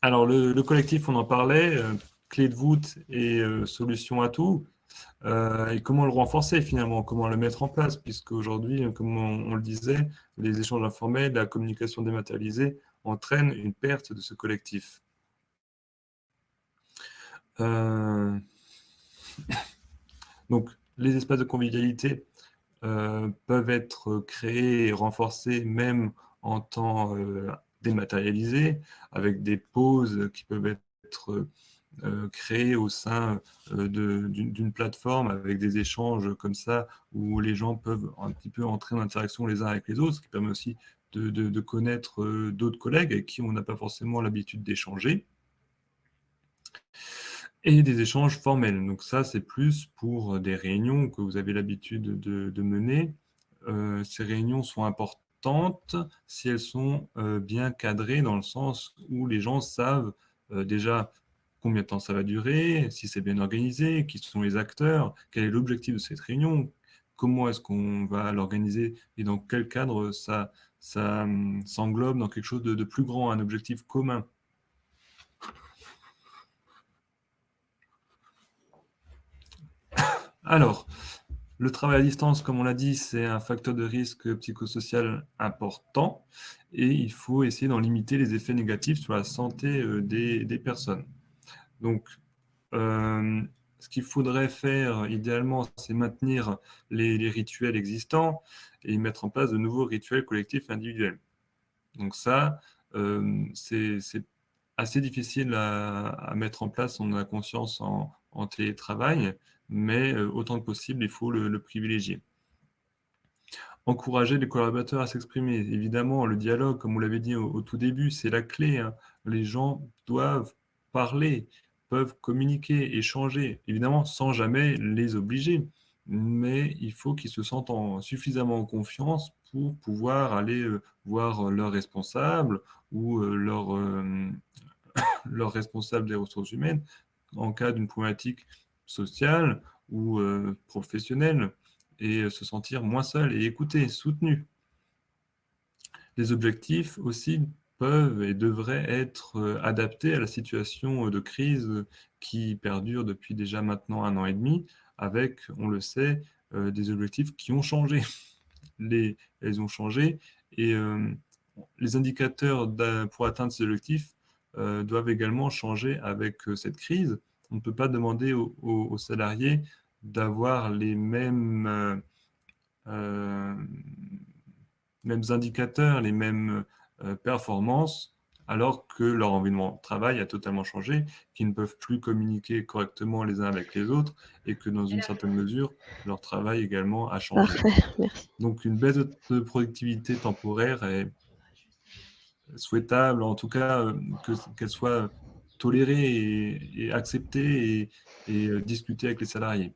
Alors, le collectif, on en parlait, clé de voûte et solution à tout. Et comment le renforcer finalement, comment le mettre en place, puisque aujourd'hui, comme on le disait, les échanges informels, la communication dématérialisée entraînent une perte de ce collectif. Donc, les espaces de convivialité peuvent être créés et renforcés même en temps dématérialisé, avec des pauses qui peuvent être créées au sein d'une plateforme avec des échanges comme ça, où les gens peuvent un petit peu entrer en interaction les uns avec les autres, ce qui permet aussi de connaître d'autres collègues avec qui on n'a pas forcément l'habitude d'échanger. Et des échanges formels. Donc ça, c'est plus pour des réunions que vous avez l'habitude de mener. Ces réunions sont importantes si elles sont bien cadrées, dans le sens où les gens savent déjà combien de temps ça va durer, si c'est bien organisé, qui sont les acteurs, quel est l'objectif de cette réunion, comment est-ce qu'on va l'organiser et dans quel cadre ça s'englobe dans quelque chose de plus grand, un objectif commun. Alors, le travail à distance, comme on l'a dit, c'est un facteur de risque psychosocial important et il faut essayer d'en limiter les effets négatifs sur la santé des personnes. Donc, ce qu'il faudrait faire idéalement, c'est maintenir les rituels existants et mettre en place de nouveaux rituels collectifs et individuels. Donc ça, c'est assez difficile à mettre en place, on a conscience en télétravail, mais autant que possible, il faut le privilégier. Encourager les collaborateurs à s'exprimer. Évidemment, le dialogue, comme vous l'avez dit au tout début, c'est la clé, hein. Les gens doivent parler, peuvent communiquer, échanger, évidemment sans jamais les obliger, mais il faut qu'ils se sentent suffisamment en confiance pour pouvoir aller voir leurs responsables ou leur responsable des ressources humaines en cas d'une problématique sociale ou professionnelle et se sentir moins seul et écouté, soutenu. Les objectifs aussi peuvent et devraient être adaptés à la situation de crise qui perdure depuis déjà maintenant 1 an et demi, avec, on le sait, des objectifs qui ont changé. Elles ont changé et les indicateurs pour atteindre ces objectifs doivent également changer avec cette crise. On ne peut pas demander aux salariés d'avoir les mêmes indicateurs, les mêmes performances, alors que leur environnement de travail a totalement changé, qu'ils ne peuvent plus communiquer correctement les uns avec les autres et que dans une certaine mesure, leur travail également a changé. Parfait, merci. Donc une baisse de productivité temporaire est souhaitable, en tout cas qu'elle soit tolérée et acceptée et discutée avec les salariés.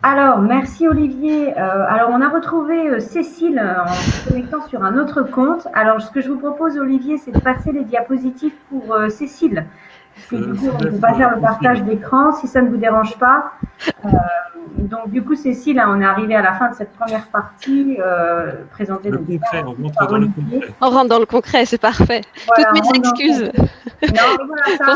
Alors, merci Olivier. Alors, on a retrouvé Cécile en se connectant sur un autre compte. Alors, ce que je vous propose, Olivier, c'est de passer les diapositives pour Cécile. Parce que du coup, on ne peut pas faire le partage d'écran, si ça ne vous dérange pas. Donc, du coup, Cécile, on est arrivé à la fin de cette première partie présentée. Le concret, on rentre dans le concret. On rentre dans le concret, c'est parfait. Voilà, toutes mes excuses. Non, voilà, ça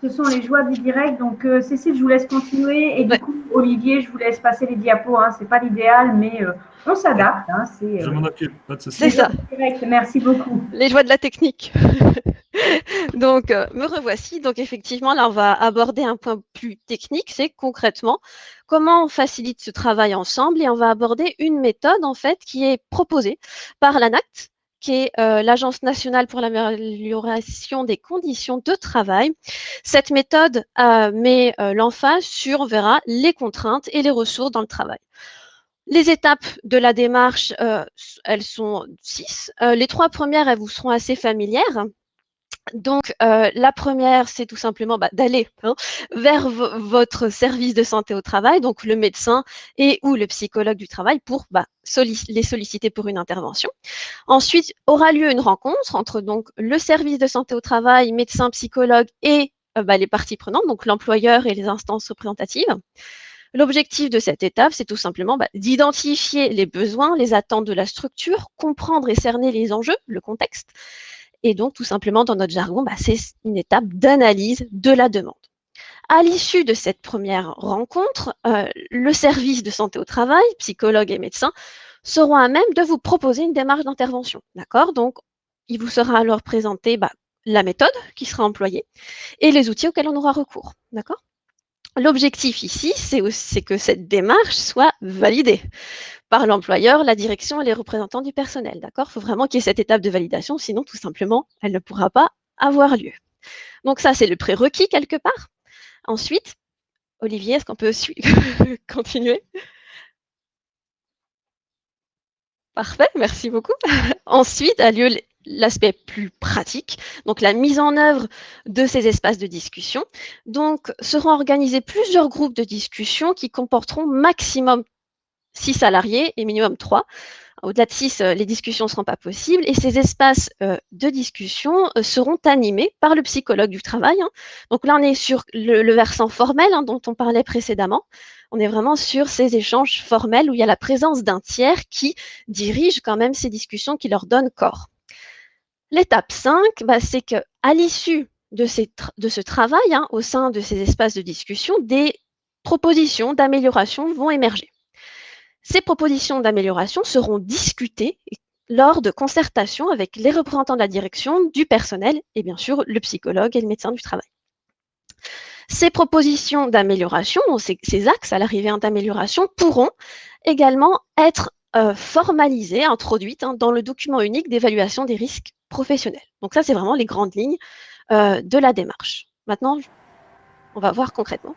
ce sont les joies du direct. Donc, Cécile, je vous laisse continuer. Et du coup, Olivier, je vous laisse passer les diapos. Hein. Ce n'est pas l'idéal, mais on s'adapte. Hein. Je m'en occupe, pas de souci. C'est ça. Direct. Merci beaucoup. Les joies de la technique. Donc, me revoici. Donc, effectivement, là, on va aborder un point plus technique. C'est concrètement comment on facilite ce travail ensemble. Et on va aborder une méthode, en fait, qui est proposée par l'ANACT, qui est l'Agence nationale pour l'amélioration des conditions de travail. Cette méthode met l'emphase sur, on verra, les contraintes et les ressources dans le travail. Les étapes de la démarche, elles sont 6. Les 3 premières, elles vous seront assez familières. Donc, la première, c'est tout simplement d'aller vers votre service de santé au travail, donc le médecin et ou le psychologue du travail pour les solliciter pour une intervention. Ensuite, aura lieu une rencontre entre donc le service de santé au travail, médecin, psychologue et les parties prenantes, donc l'employeur et les instances représentatives. L'objectif de cette étape, c'est tout simplement d'identifier les besoins, les attentes de la structure, comprendre et cerner les enjeux, le contexte. Et donc, tout simplement, dans notre jargon, c'est une étape d'analyse de la demande. À l'issue de cette première rencontre, le service de santé au travail, psychologue et médecin, seront à même de vous proposer une démarche d'intervention. D'accord? Donc, il vous sera alors présenté la méthode qui sera employée et les outils auxquels on aura recours. D'accord? L'objectif ici, c'est que cette démarche soit validée par l'employeur, la direction et les représentants du personnel. D'accord? Il faut vraiment qu'il y ait cette étape de validation, sinon tout simplement, elle ne pourra pas avoir lieu. Donc ça, c'est le prérequis quelque part. Ensuite, Olivier, est-ce qu'on peut continuer? Parfait, merci beaucoup. Ensuite a lieu l'aspect plus pratique, donc la mise en œuvre de ces espaces de discussion. Donc, seront organisés plusieurs groupes de discussion qui comporteront maximum 6 salariés et minimum 3. Au-delà de 6, les discussions ne seront pas possibles et ces espaces de discussion seront animés par le psychologue du travail. Donc là, on est sur le versant formel dont on parlait précédemment. On est vraiment sur ces échanges formels où il y a la présence d'un tiers qui dirige quand même ces discussions, qui leur donne corps. L'étape 5, c'est qu'à l'issue de ce travail, au sein de ces espaces de discussion, des propositions d'amélioration vont émerger. Ces propositions d'amélioration seront discutées lors de concertations avec les représentants de la direction, du personnel et bien sûr le psychologue et le médecin du travail. Ces propositions d'amélioration, ces axes à l'arrivée d'amélioration, pourront également être formalisées, introduites dans le document unique d'évaluation des risques professionnels. Donc ça, c'est vraiment les grandes lignes de la démarche. Maintenant, on va voir concrètement.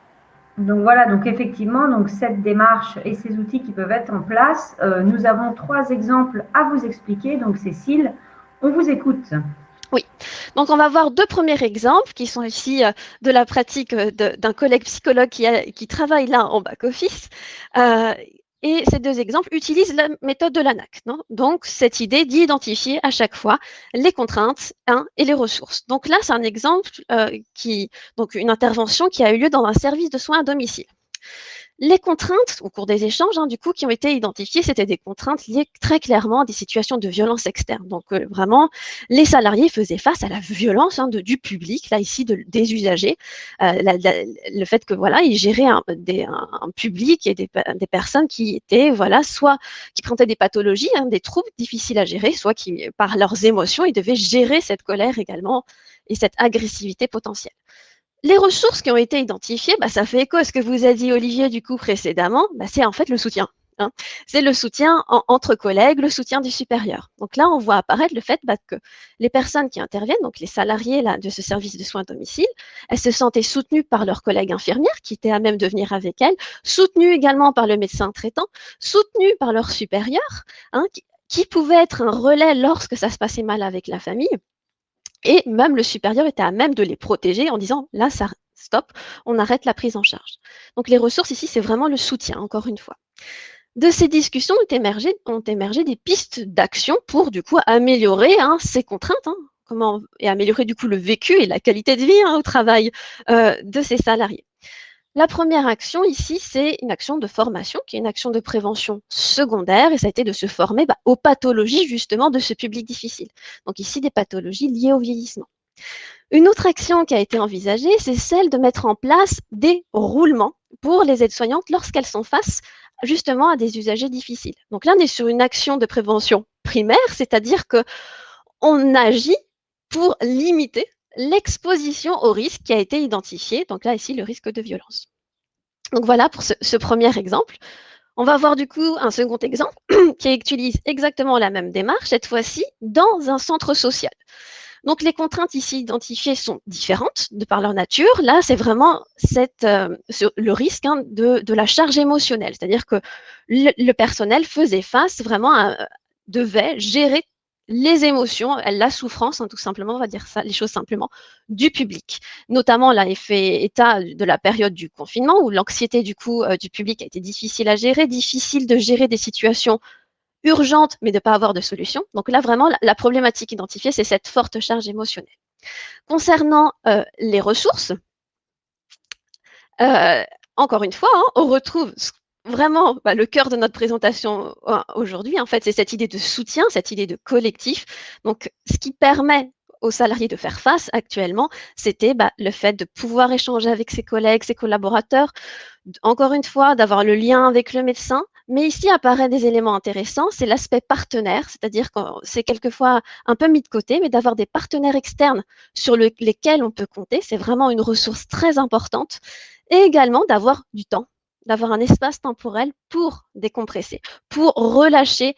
Donc voilà, donc effectivement, donc cette démarche et ces outils qui peuvent être en place, nous avons 3 exemples à vous expliquer. Donc Cécile, on vous écoute. Oui, donc on va voir 2 premiers exemples qui sont ici de la pratique d'un collègue psychologue qui travaille là en back-office. Et ces 2 exemples utilisent la méthode de l'ANAC. Donc, cette idée d'identifier à chaque fois les contraintes et les ressources. Donc là, c'est un exemple, donc une intervention qui a eu lieu dans un service de soins à domicile. Les contraintes, au cours des échanges, du coup, qui ont été identifiées, c'était des contraintes liées très clairement à des situations de violence externe. Donc, vraiment, les salariés faisaient face à la violence du public, là, ici, des usagers. Le fait que, voilà, ils géraient un public et des personnes qui étaient, voilà, soit qui présentaient des pathologies, des troubles difficiles à gérer, soit qui, par leurs émotions, ils devaient gérer cette colère également et cette agressivité potentielle. Les ressources qui ont été identifiées, ça fait écho à ce que vous a dit Olivier du coup précédemment, c'est en fait le soutien. C'est le soutien entre collègues, le soutien du supérieur. Donc là, on voit apparaître le fait que les personnes qui interviennent, donc les salariés là, de ce service de soins à domicile, elles se sentaient soutenues par leurs collègues infirmières qui étaient à même de venir avec elles, soutenues également par le médecin traitant, soutenues par leur supérieur, qui pouvait être un relais lorsque ça se passait mal avec la famille. Et même le supérieur était à même de les protéger en disant « là, ça stop, on arrête la prise en charge ». Donc les ressources ici, c'est vraiment le soutien, encore une fois. De ces discussions ont émergé des pistes d'action pour du coup améliorer ces contraintes, et améliorer du coup le vécu et la qualité de vie au travail de ces salariés. La première action ici, c'est une action de formation, qui est une action de prévention secondaire, et ça a été de se former aux pathologies justement de ce public difficile. Donc ici, des pathologies liées au vieillissement. Une autre action qui a été envisagée, c'est celle de mettre en place des roulements pour les aides-soignantes lorsqu'elles sont face justement à des usagers difficiles. Donc là, on est sur une action de prévention primaire, c'est-à-dire qu'on agit pour limiter l'exposition au risque qui a été identifié. Donc là, ici, le risque de violence. Donc voilà pour ce premier exemple. On va voir du coup un second exemple qui utilise exactement la même démarche, cette fois-ci dans un centre social. Donc les contraintes ici identifiées sont différentes de par leur nature. Là, c'est vraiment le risque de la charge émotionnelle, c'est-à-dire que le personnel faisait face vraiment devait gérer les émotions, la souffrance, tout simplement, on va dire ça, les choses simplement, du public. Notamment, là, il fait état de la période du confinement où l'anxiété du coup du public a été difficile à gérer, difficile de gérer des situations urgentes, mais de ne pas avoir de solution. Donc là, vraiment, la problématique identifiée, c'est cette forte charge émotionnelle. Concernant les ressources, encore une fois, on retrouve vraiment le cœur de notre présentation aujourd'hui, en fait, c'est cette idée de soutien, cette idée de collectif. Donc, ce qui permet aux salariés de faire face actuellement, c'était le fait de pouvoir échanger avec ses collègues, ses collaborateurs, encore une fois, d'avoir le lien avec le médecin. Mais ici apparaît des éléments intéressants, c'est l'aspect partenaire, c'est-à-dire que c'est quelquefois un peu mis de côté, mais d'avoir des partenaires externes sur lesquels on peut compter, c'est vraiment une ressource très importante. Et également d'avoir du temps, d'avoir un espace temporel pour décompresser, pour relâcher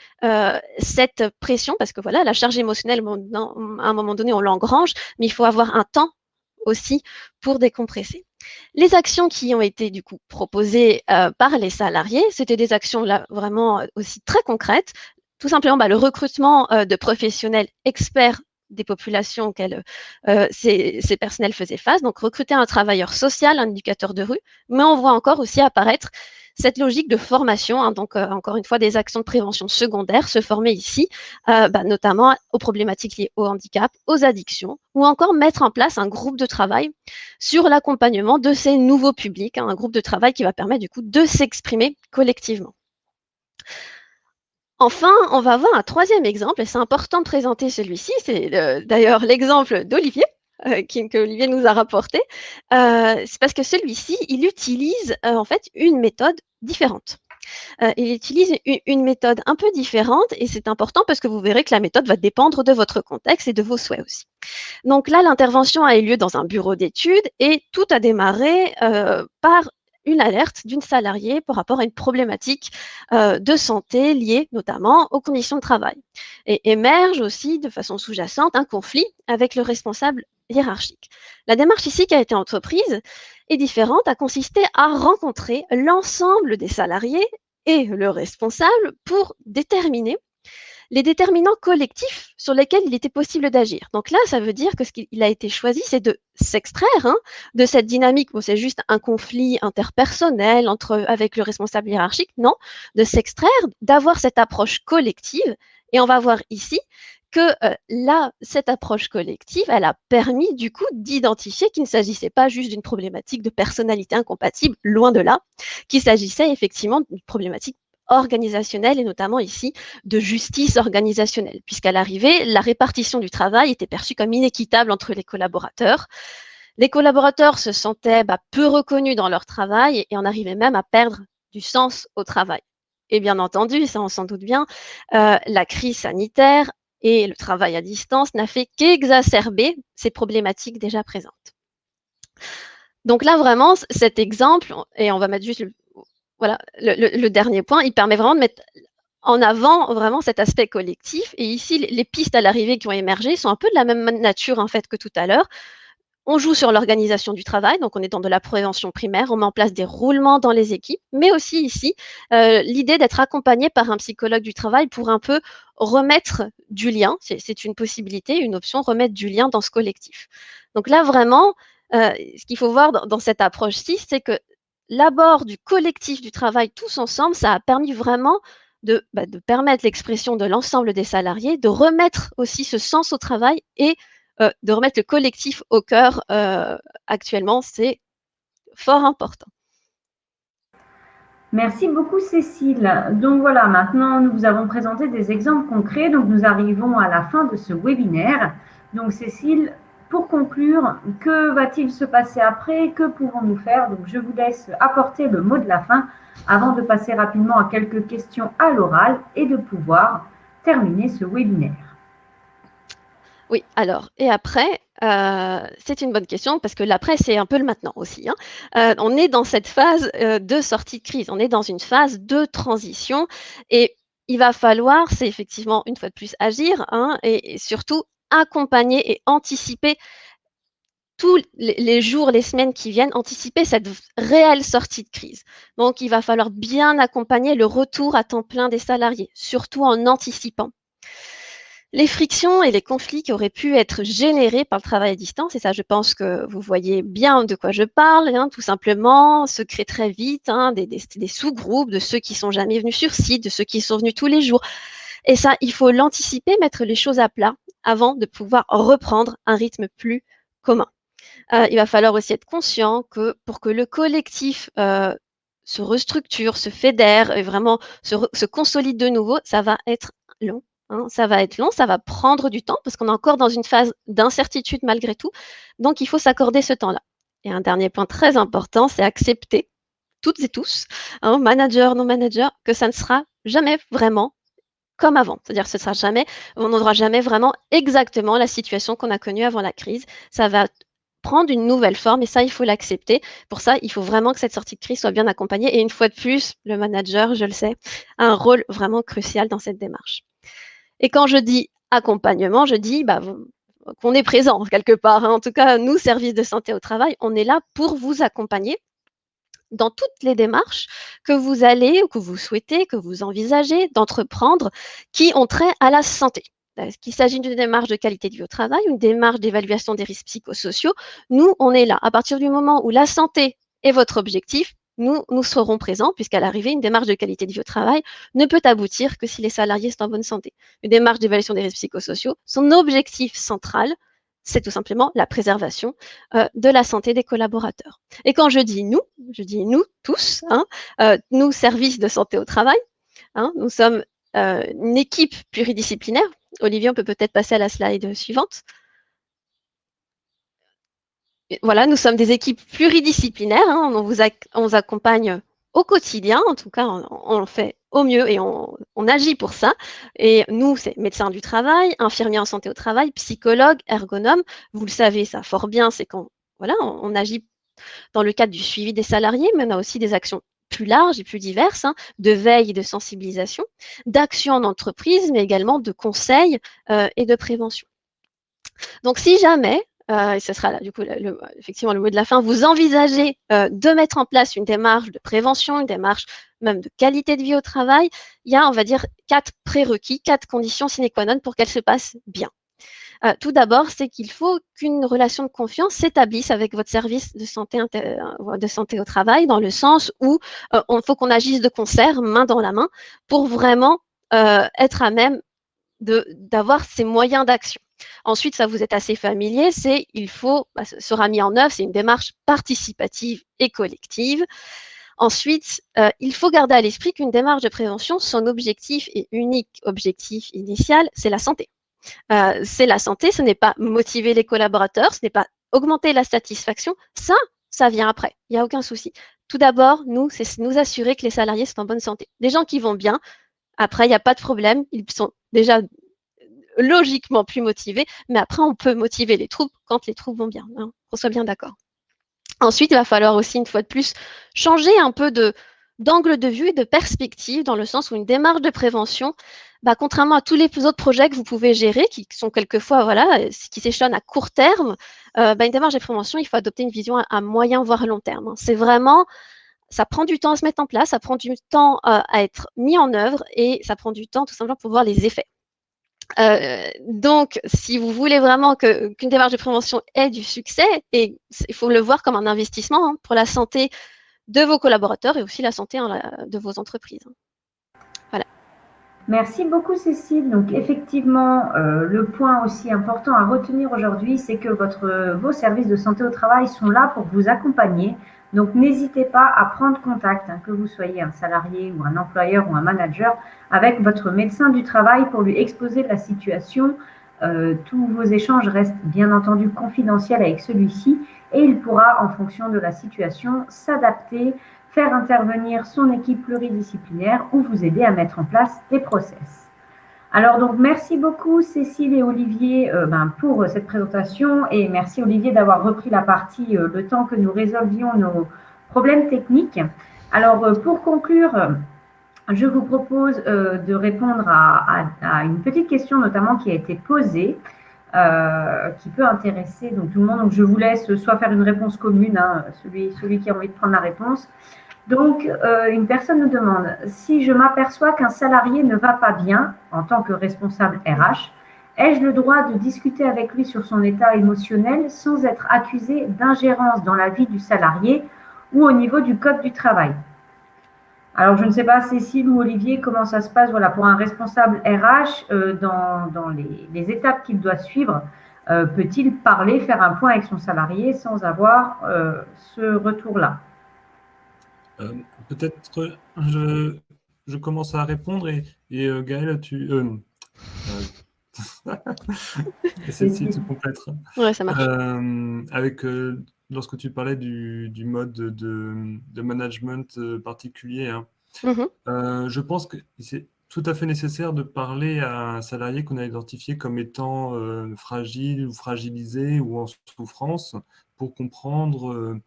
cette pression, parce que voilà, la charge émotionnelle, à un moment donné, on l'engrange, mais il faut avoir un temps aussi pour décompresser. Les actions qui ont été du coup proposées par les salariés, c'était des actions là vraiment aussi très concrètes. Tout simplement le recrutement de professionnels experts des populations auxquelles ces personnels faisaient face. Donc recruter un travailleur social, un éducateur de rue, mais on voit encore aussi apparaître cette logique de formation, donc encore une fois des actions de prévention secondaire, se former ici, notamment aux problématiques liées au handicap, aux addictions, ou encore mettre en place un groupe de travail sur l'accompagnement de ces nouveaux publics, un groupe de travail qui va permettre du coup de s'exprimer collectivement. Enfin, on va voir un troisième exemple, et c'est important de présenter celui-ci, c'est d'ailleurs l'exemple d'Olivier, qu'Olivier nous a rapporté. C'est parce que celui-ci, il utilise en fait une méthode différente. Il utilise une méthode un peu différente, et c'est important parce que vous verrez que la méthode va dépendre de votre contexte et de vos souhaits aussi. Donc là, l'intervention a eu lieu dans un bureau d'études et tout a démarré par une alerte d'une salariée par rapport à une problématique de santé liée notamment aux conditions de travail. Et émerge aussi de façon sous-jacente un conflit avec le responsable hiérarchique. La démarche ici qui a été entreprise est différente, a consisté à rencontrer l'ensemble des salariés et le responsable pour déterminer les déterminants collectifs sur lesquels il était possible d'agir. Donc là, ça veut dire que ce qu'il a été choisi, c'est de s'extraire de cette dynamique où c'est juste un conflit interpersonnel avec le responsable hiérarchique. Non, de s'extraire, d'avoir cette approche collective. Et on va voir ici que là, cette approche collective, elle a permis du coup d'identifier qu'il ne s'agissait pas juste d'une problématique de personnalité incompatible, loin de là, qu'il s'agissait effectivement d'une problématique organisationnelle et notamment ici de justice organisationnelle, puisqu'à l'arrivée, la répartition du travail était perçue comme inéquitable entre les collaborateurs. Les collaborateurs se sentaient peu reconnus dans leur travail et on arrivait même à perdre du sens au travail. Et bien entendu, ça on s'en doute bien, la crise sanitaire et le travail à distance n'a fait qu'exacerber ces problématiques déjà présentes. Donc là, vraiment, cet exemple, et on va mettre juste le dernier point, il permet vraiment de mettre en avant vraiment cet aspect collectif. Et ici, les pistes à l'arrivée qui ont émergé sont un peu de la même nature en fait que tout à l'heure. On joue sur l'organisation du travail, donc on est dans de la prévention primaire, on met en place des roulements dans les équipes, mais aussi ici, l'idée d'être accompagné par un psychologue du travail pour un peu remettre du lien, c'est une possibilité, une option, remettre du lien dans ce collectif. Donc là, vraiment, ce qu'il faut voir dans cette approche-ci, c'est que l'abord du collectif du travail tous ensemble, ça a permis vraiment de permettre l'expression de l'ensemble des salariés, de remettre aussi ce sens au travail et de remettre le collectif au cœur actuellement, c'est fort important. Merci beaucoup Cécile. Donc voilà, maintenant nous vous avons présenté des exemples concrets, donc nous arrivons à la fin de ce webinaire. Donc Cécile, pour conclure, que va-t-il se passer après? Que pouvons-nous faire? Donc je vous laisse apporter le mot de la fin avant de passer rapidement à quelques questions à l'oral et de pouvoir terminer ce webinaire. Oui, alors, et après, c'est une bonne question parce que l'après, c'est un peu le maintenant aussi, hein. On est dans cette phase de sortie de crise, on est dans une phase de transition et il va falloir, c'est effectivement une fois de plus agir, hein, et surtout accompagner et anticiper tous les jours, les semaines qui viennent, anticiper cette réelle sortie de crise. Donc, il va falloir bien accompagner le retour à temps plein des salariés, surtout en anticipant les frictions et les conflits qui auraient pu être générés par le travail à distance, et ça, je pense que vous voyez bien de quoi je parle, hein, tout simplement, se créent très vite hein, des sous-groupes de ceux qui sont jamais venus sur site, de ceux qui sont venus tous les jours. Et ça, il faut l'anticiper, mettre les choses à plat avant de pouvoir reprendre un rythme plus commun. Il va falloir aussi être conscient que pour que le collectif se restructure, se fédère et vraiment se consolide de nouveau, ça va être long. Hein, ça va être long, ça va prendre du temps parce qu'on est encore dans une phase d'incertitude malgré tout. Donc, il faut s'accorder ce temps-là. Et un dernier point très important, c'est accepter toutes et tous, hein, managers, non managers, que ça ne sera jamais vraiment comme avant. C'est-à-dire que ce sera jamais, on n'aura jamais vraiment exactement la situation qu'on a connue avant la crise. Ça va prendre une nouvelle forme et ça, il faut l'accepter. Pour ça, il faut vraiment que cette sortie de crise soit bien accompagnée. Et une fois de plus, le manager, je le sais, a un rôle vraiment crucial dans cette démarche. Et quand je dis accompagnement, je dis qu'on est présent quelque part. Hein. En tout cas, nous, services de santé au travail, on est là pour vous accompagner dans toutes les démarches que vous allez ou que vous souhaitez, que vous envisagez d'entreprendre qui ont trait à la santé. Qu'il s'agisse d'une démarche de qualité de vie au travail, une démarche d'évaluation des risques psychosociaux, nous, on est là. À partir du moment où la santé est votre objectif, nous serons présents, puisqu'à l'arrivée, une démarche de qualité de vie au travail ne peut aboutir que si les salariés sont en bonne santé. Une démarche d'évaluation des risques psychosociaux, son objectif central, c'est tout simplement la préservation de la santé des collaborateurs. Et quand je dis nous tous, hein, nous, services de santé au travail, hein, nous sommes une équipe pluridisciplinaire. Olivier, on peut peut-être passer à la slide suivante. Voilà, nous sommes des équipes pluridisciplinaires, hein, on vous accompagne au quotidien, en tout cas, on le fait au mieux et on agit pour ça. Et nous, c'est médecins du travail, infirmiers en santé au travail, psychologues, ergonomes. Vous le savez, ça fort bien, c'est qu'on voilà, on agit dans le cadre du suivi des salariés, mais on a aussi des actions plus larges et plus diverses, hein, de veille et de sensibilisation, d'action en entreprise, mais également de conseil et de prévention. Donc, si jamais, et ce sera là, du coup, effectivement, le mot de la fin, vous envisagez de mettre en place une démarche de prévention, une démarche même de qualité de vie au travail, il y a, on va dire, 4 prérequis, 4 conditions sine qua non pour qu'elle se passe bien. Tout d'abord, c'est qu'il faut qu'une relation de confiance s'établisse avec votre service de santé au travail, dans le sens où il faut qu'on agisse de concert, main dans la main, pour vraiment être à même d'avoir ces moyens d'action. Ensuite, ça vous est assez familier, il faut, sera mis en œuvre, c'est une démarche participative et collective. Ensuite, il faut garder à l'esprit qu'une démarche de prévention, son objectif et unique objectif initial, c'est la santé. C'est la santé, ce n'est pas motiver les collaborateurs, ce n'est pas augmenter la satisfaction, ça vient après, il n'y a aucun souci. Tout d'abord, c'est nous assurer que les salariés sont en bonne santé. Des gens qui vont bien, après, il n'y a pas de problème, ils sont déjà logiquement plus motivés, mais après, on peut motiver les troupes quand les troupes vont bien, hein, qu'on soit bien d'accord. Ensuite, il va falloir aussi, une fois de plus, changer un peu d'angle de vue et de perspective, dans le sens où une démarche de prévention, contrairement à tous les autres projets que vous pouvez gérer, qui sont quelquefois, voilà, qui s'échelonnent à court terme, une démarche de prévention, il faut adopter une vision à moyen, voire long terme. Hein. C'est vraiment, ça prend du temps à se mettre en place, ça prend du temps à être mis en œuvre et ça prend du temps tout simplement pour voir les effets. Donc, si vous voulez vraiment qu'une démarche de prévention ait du succès, et il faut le voir comme un investissement hein, pour la santé de vos collaborateurs et aussi la santé de vos entreprises. Voilà. Merci beaucoup Cécile. Donc effectivement, le point aussi important à retenir aujourd'hui, c'est que vos services de santé au travail sont là pour vous accompagner. Donc n'hésitez pas à prendre contact, hein, que vous soyez un salarié ou un employeur ou un manager, avec votre médecin du travail pour lui exposer la situation. Tous vos échanges restent bien entendu confidentiels avec celui-ci et il pourra, en fonction de la situation, s'adapter, faire intervenir son équipe pluridisciplinaire ou vous aider à mettre en place des process. Alors, donc, merci beaucoup Cécile et Olivier pour cette présentation et merci Olivier d'avoir repris la partie le temps que nous résolvions nos problèmes techniques. Alors, pour conclure, je vous propose de répondre à une petite question notamment qui a été posée, qui peut intéresser donc, tout le monde. Donc, je vous laisse soit faire une réponse commune, hein, celui qui a envie de prendre la réponse. Donc, une personne nous demande si je m'aperçois qu'un salarié ne va pas bien en tant que responsable RH, ai-je le droit de discuter avec lui sur son état émotionnel sans être accusé d'ingérence dans la vie du salarié ou au niveau du code du travail? Alors, je ne sais pas, Cécile ou Olivier, comment ça se passe voilà, pour un responsable RH dans les étapes qu'il doit suivre. Peut-il parler, faire un point avec son salarié sans avoir ce retour-là? Peut-être je commence à répondre et Gaëlle, Cécile, tu complèteras. Ouais, ça marche. Lorsque tu parlais du mode de management particulier, hein, je pense que c'est tout à fait nécessaire de parler à un salarié qu'on a identifié comme étant fragile ou fragilisé ou en souffrance pour comprendre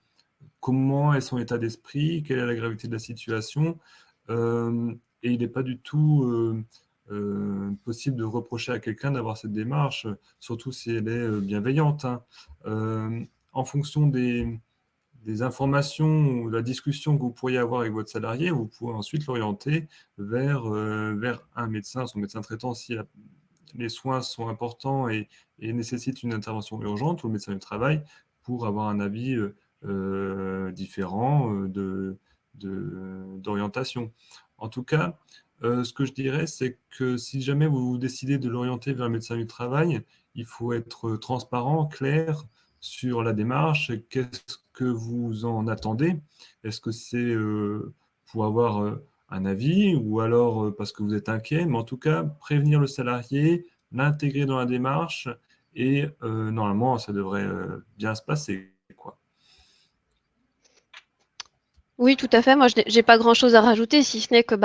comment est son état d'esprit, quelle est la gravité de la situation. Et il n'est pas du tout possible de reprocher à quelqu'un d'avoir cette démarche, surtout si elle est bienveillante, hein. En fonction des informations ou de la discussion que vous pourriez avoir avec votre salarié, vous pouvez ensuite l'orienter vers un médecin, son médecin traitant, si les soins sont importants et nécessitent une intervention urgente, ou le médecin du travail, pour avoir un avis différent d'orientation. En tout cas, ce que je dirais, c'est que si jamais vous décidez de l'orienter vers un médecin du travail, il faut être transparent, clair sur la démarche. Qu'est-ce que vous en attendez? Est-ce que c'est pour avoir un avis ou alors parce que vous êtes inquiet? Mais en tout cas, prévenir le salarié, l'intégrer dans la démarche et normalement, ça devrait bien se passer, quoi. Oui, tout à fait. Moi, je n'ai pas grand-chose à rajouter, si ce n'est que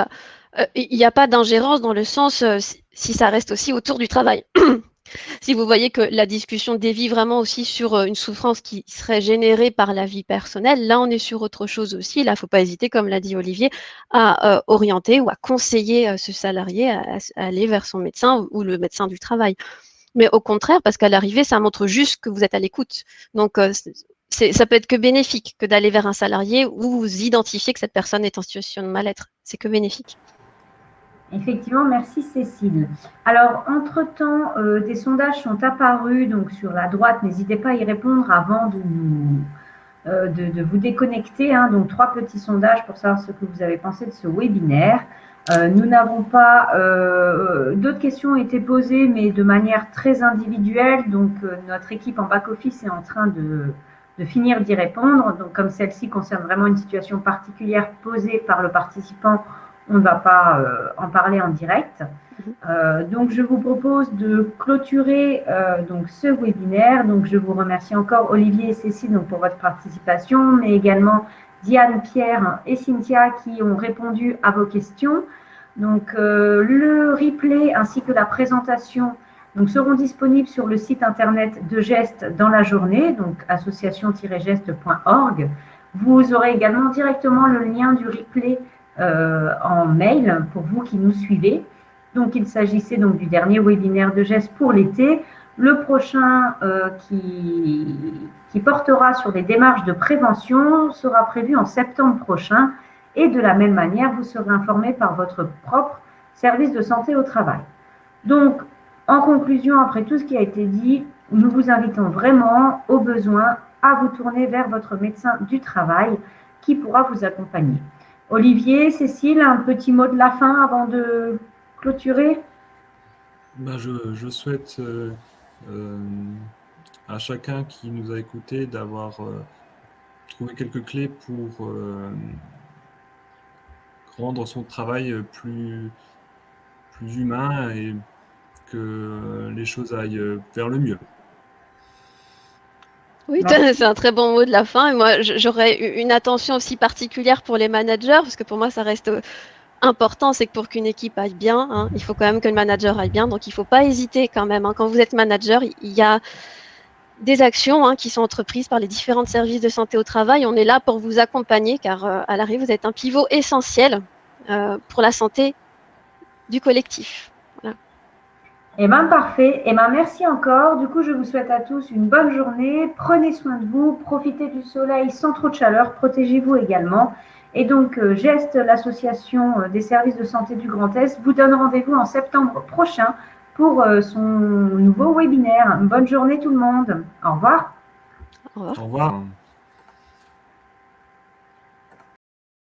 il n'y a pas d'ingérence dans le sens si ça reste aussi autour du travail. Si vous voyez que la discussion dévie vraiment aussi sur une souffrance qui serait générée par la vie personnelle, là, on est sur autre chose aussi. Là, il ne faut pas hésiter, comme l'a dit Olivier, à orienter ou à conseiller ce salarié à aller vers son médecin ou le médecin du travail. Mais au contraire, parce qu'à l'arrivée, ça montre juste que vous êtes à l'écoute. Donc, ça peut être que bénéfique que d'aller vers un salarié où vous identifiez que cette personne est en situation de mal-être. C'est que bénéfique. Effectivement, merci Cécile. Alors, entre-temps, des sondages sont apparus donc sur la droite. N'hésitez pas à y répondre avant de vous déconnecter, hein. Donc, 3 petits sondages pour savoir ce que vous avez pensé de ce webinaire. Nous n'avons pas... d'autres questions ont été posées, mais de manière très individuelle. Donc, notre équipe en back-office est en train de finir d'y répondre. Donc, comme celle-ci concerne vraiment une situation particulière posée par le participant, on ne va pas en parler en direct. Donc, je vous propose de clôturer donc ce webinaire. Donc, je vous remercie encore Olivier et Cécile donc, pour votre participation, mais également Diane, Pierre et Cynthia qui ont répondu à vos questions. Donc, le replay ainsi que la présentation donc, seront disponibles sur le site internet de Geste dans la journée, donc association-geste.org. Vous aurez également directement le lien du replay en mail pour vous qui nous suivez. Donc, il s'agissait donc du dernier webinaire de Geste pour l'été. Le prochain qui portera sur les démarches de prévention sera prévu en septembre prochain. Et de la même manière, vous serez informé par votre propre service de santé au travail. Donc, en conclusion, après tout ce qui a été dit, nous vous invitons vraiment, au besoin, à vous tourner vers votre médecin du travail qui pourra vous accompagner. Olivier, Cécile, un petit mot de la fin avant de clôturer? Je souhaite à chacun qui nous a écoutés d'avoir trouvé quelques clés pour rendre son travail plus humain et que les choses aillent vers le mieux. Oui, c'est un très bon mot de la fin. Et moi, j'aurais une attention aussi particulière pour les managers, parce que pour moi, ça reste important, c'est que pour qu'une équipe aille bien, hein, il faut quand même que le manager aille bien. Donc, il ne faut pas hésiter quand même. Hein. Quand vous êtes manager, il y a des actions qui sont entreprises par les différents services de santé au travail. On est là pour vous accompagner car à l'arrivée, vous êtes un pivot essentiel pour la santé du collectif. Voilà. Eh bien, parfait. Eh bien, merci encore. Du coup, je vous souhaite à tous une bonne journée. Prenez soin de vous, profitez du soleil sans trop de chaleur, protégez-vous également. Et donc, GEST, l'association des services de santé du Grand Est, vous donne rendez-vous en septembre prochain pour son nouveau webinaire. Bonne journée tout le monde. Au revoir. Au revoir. Au revoir.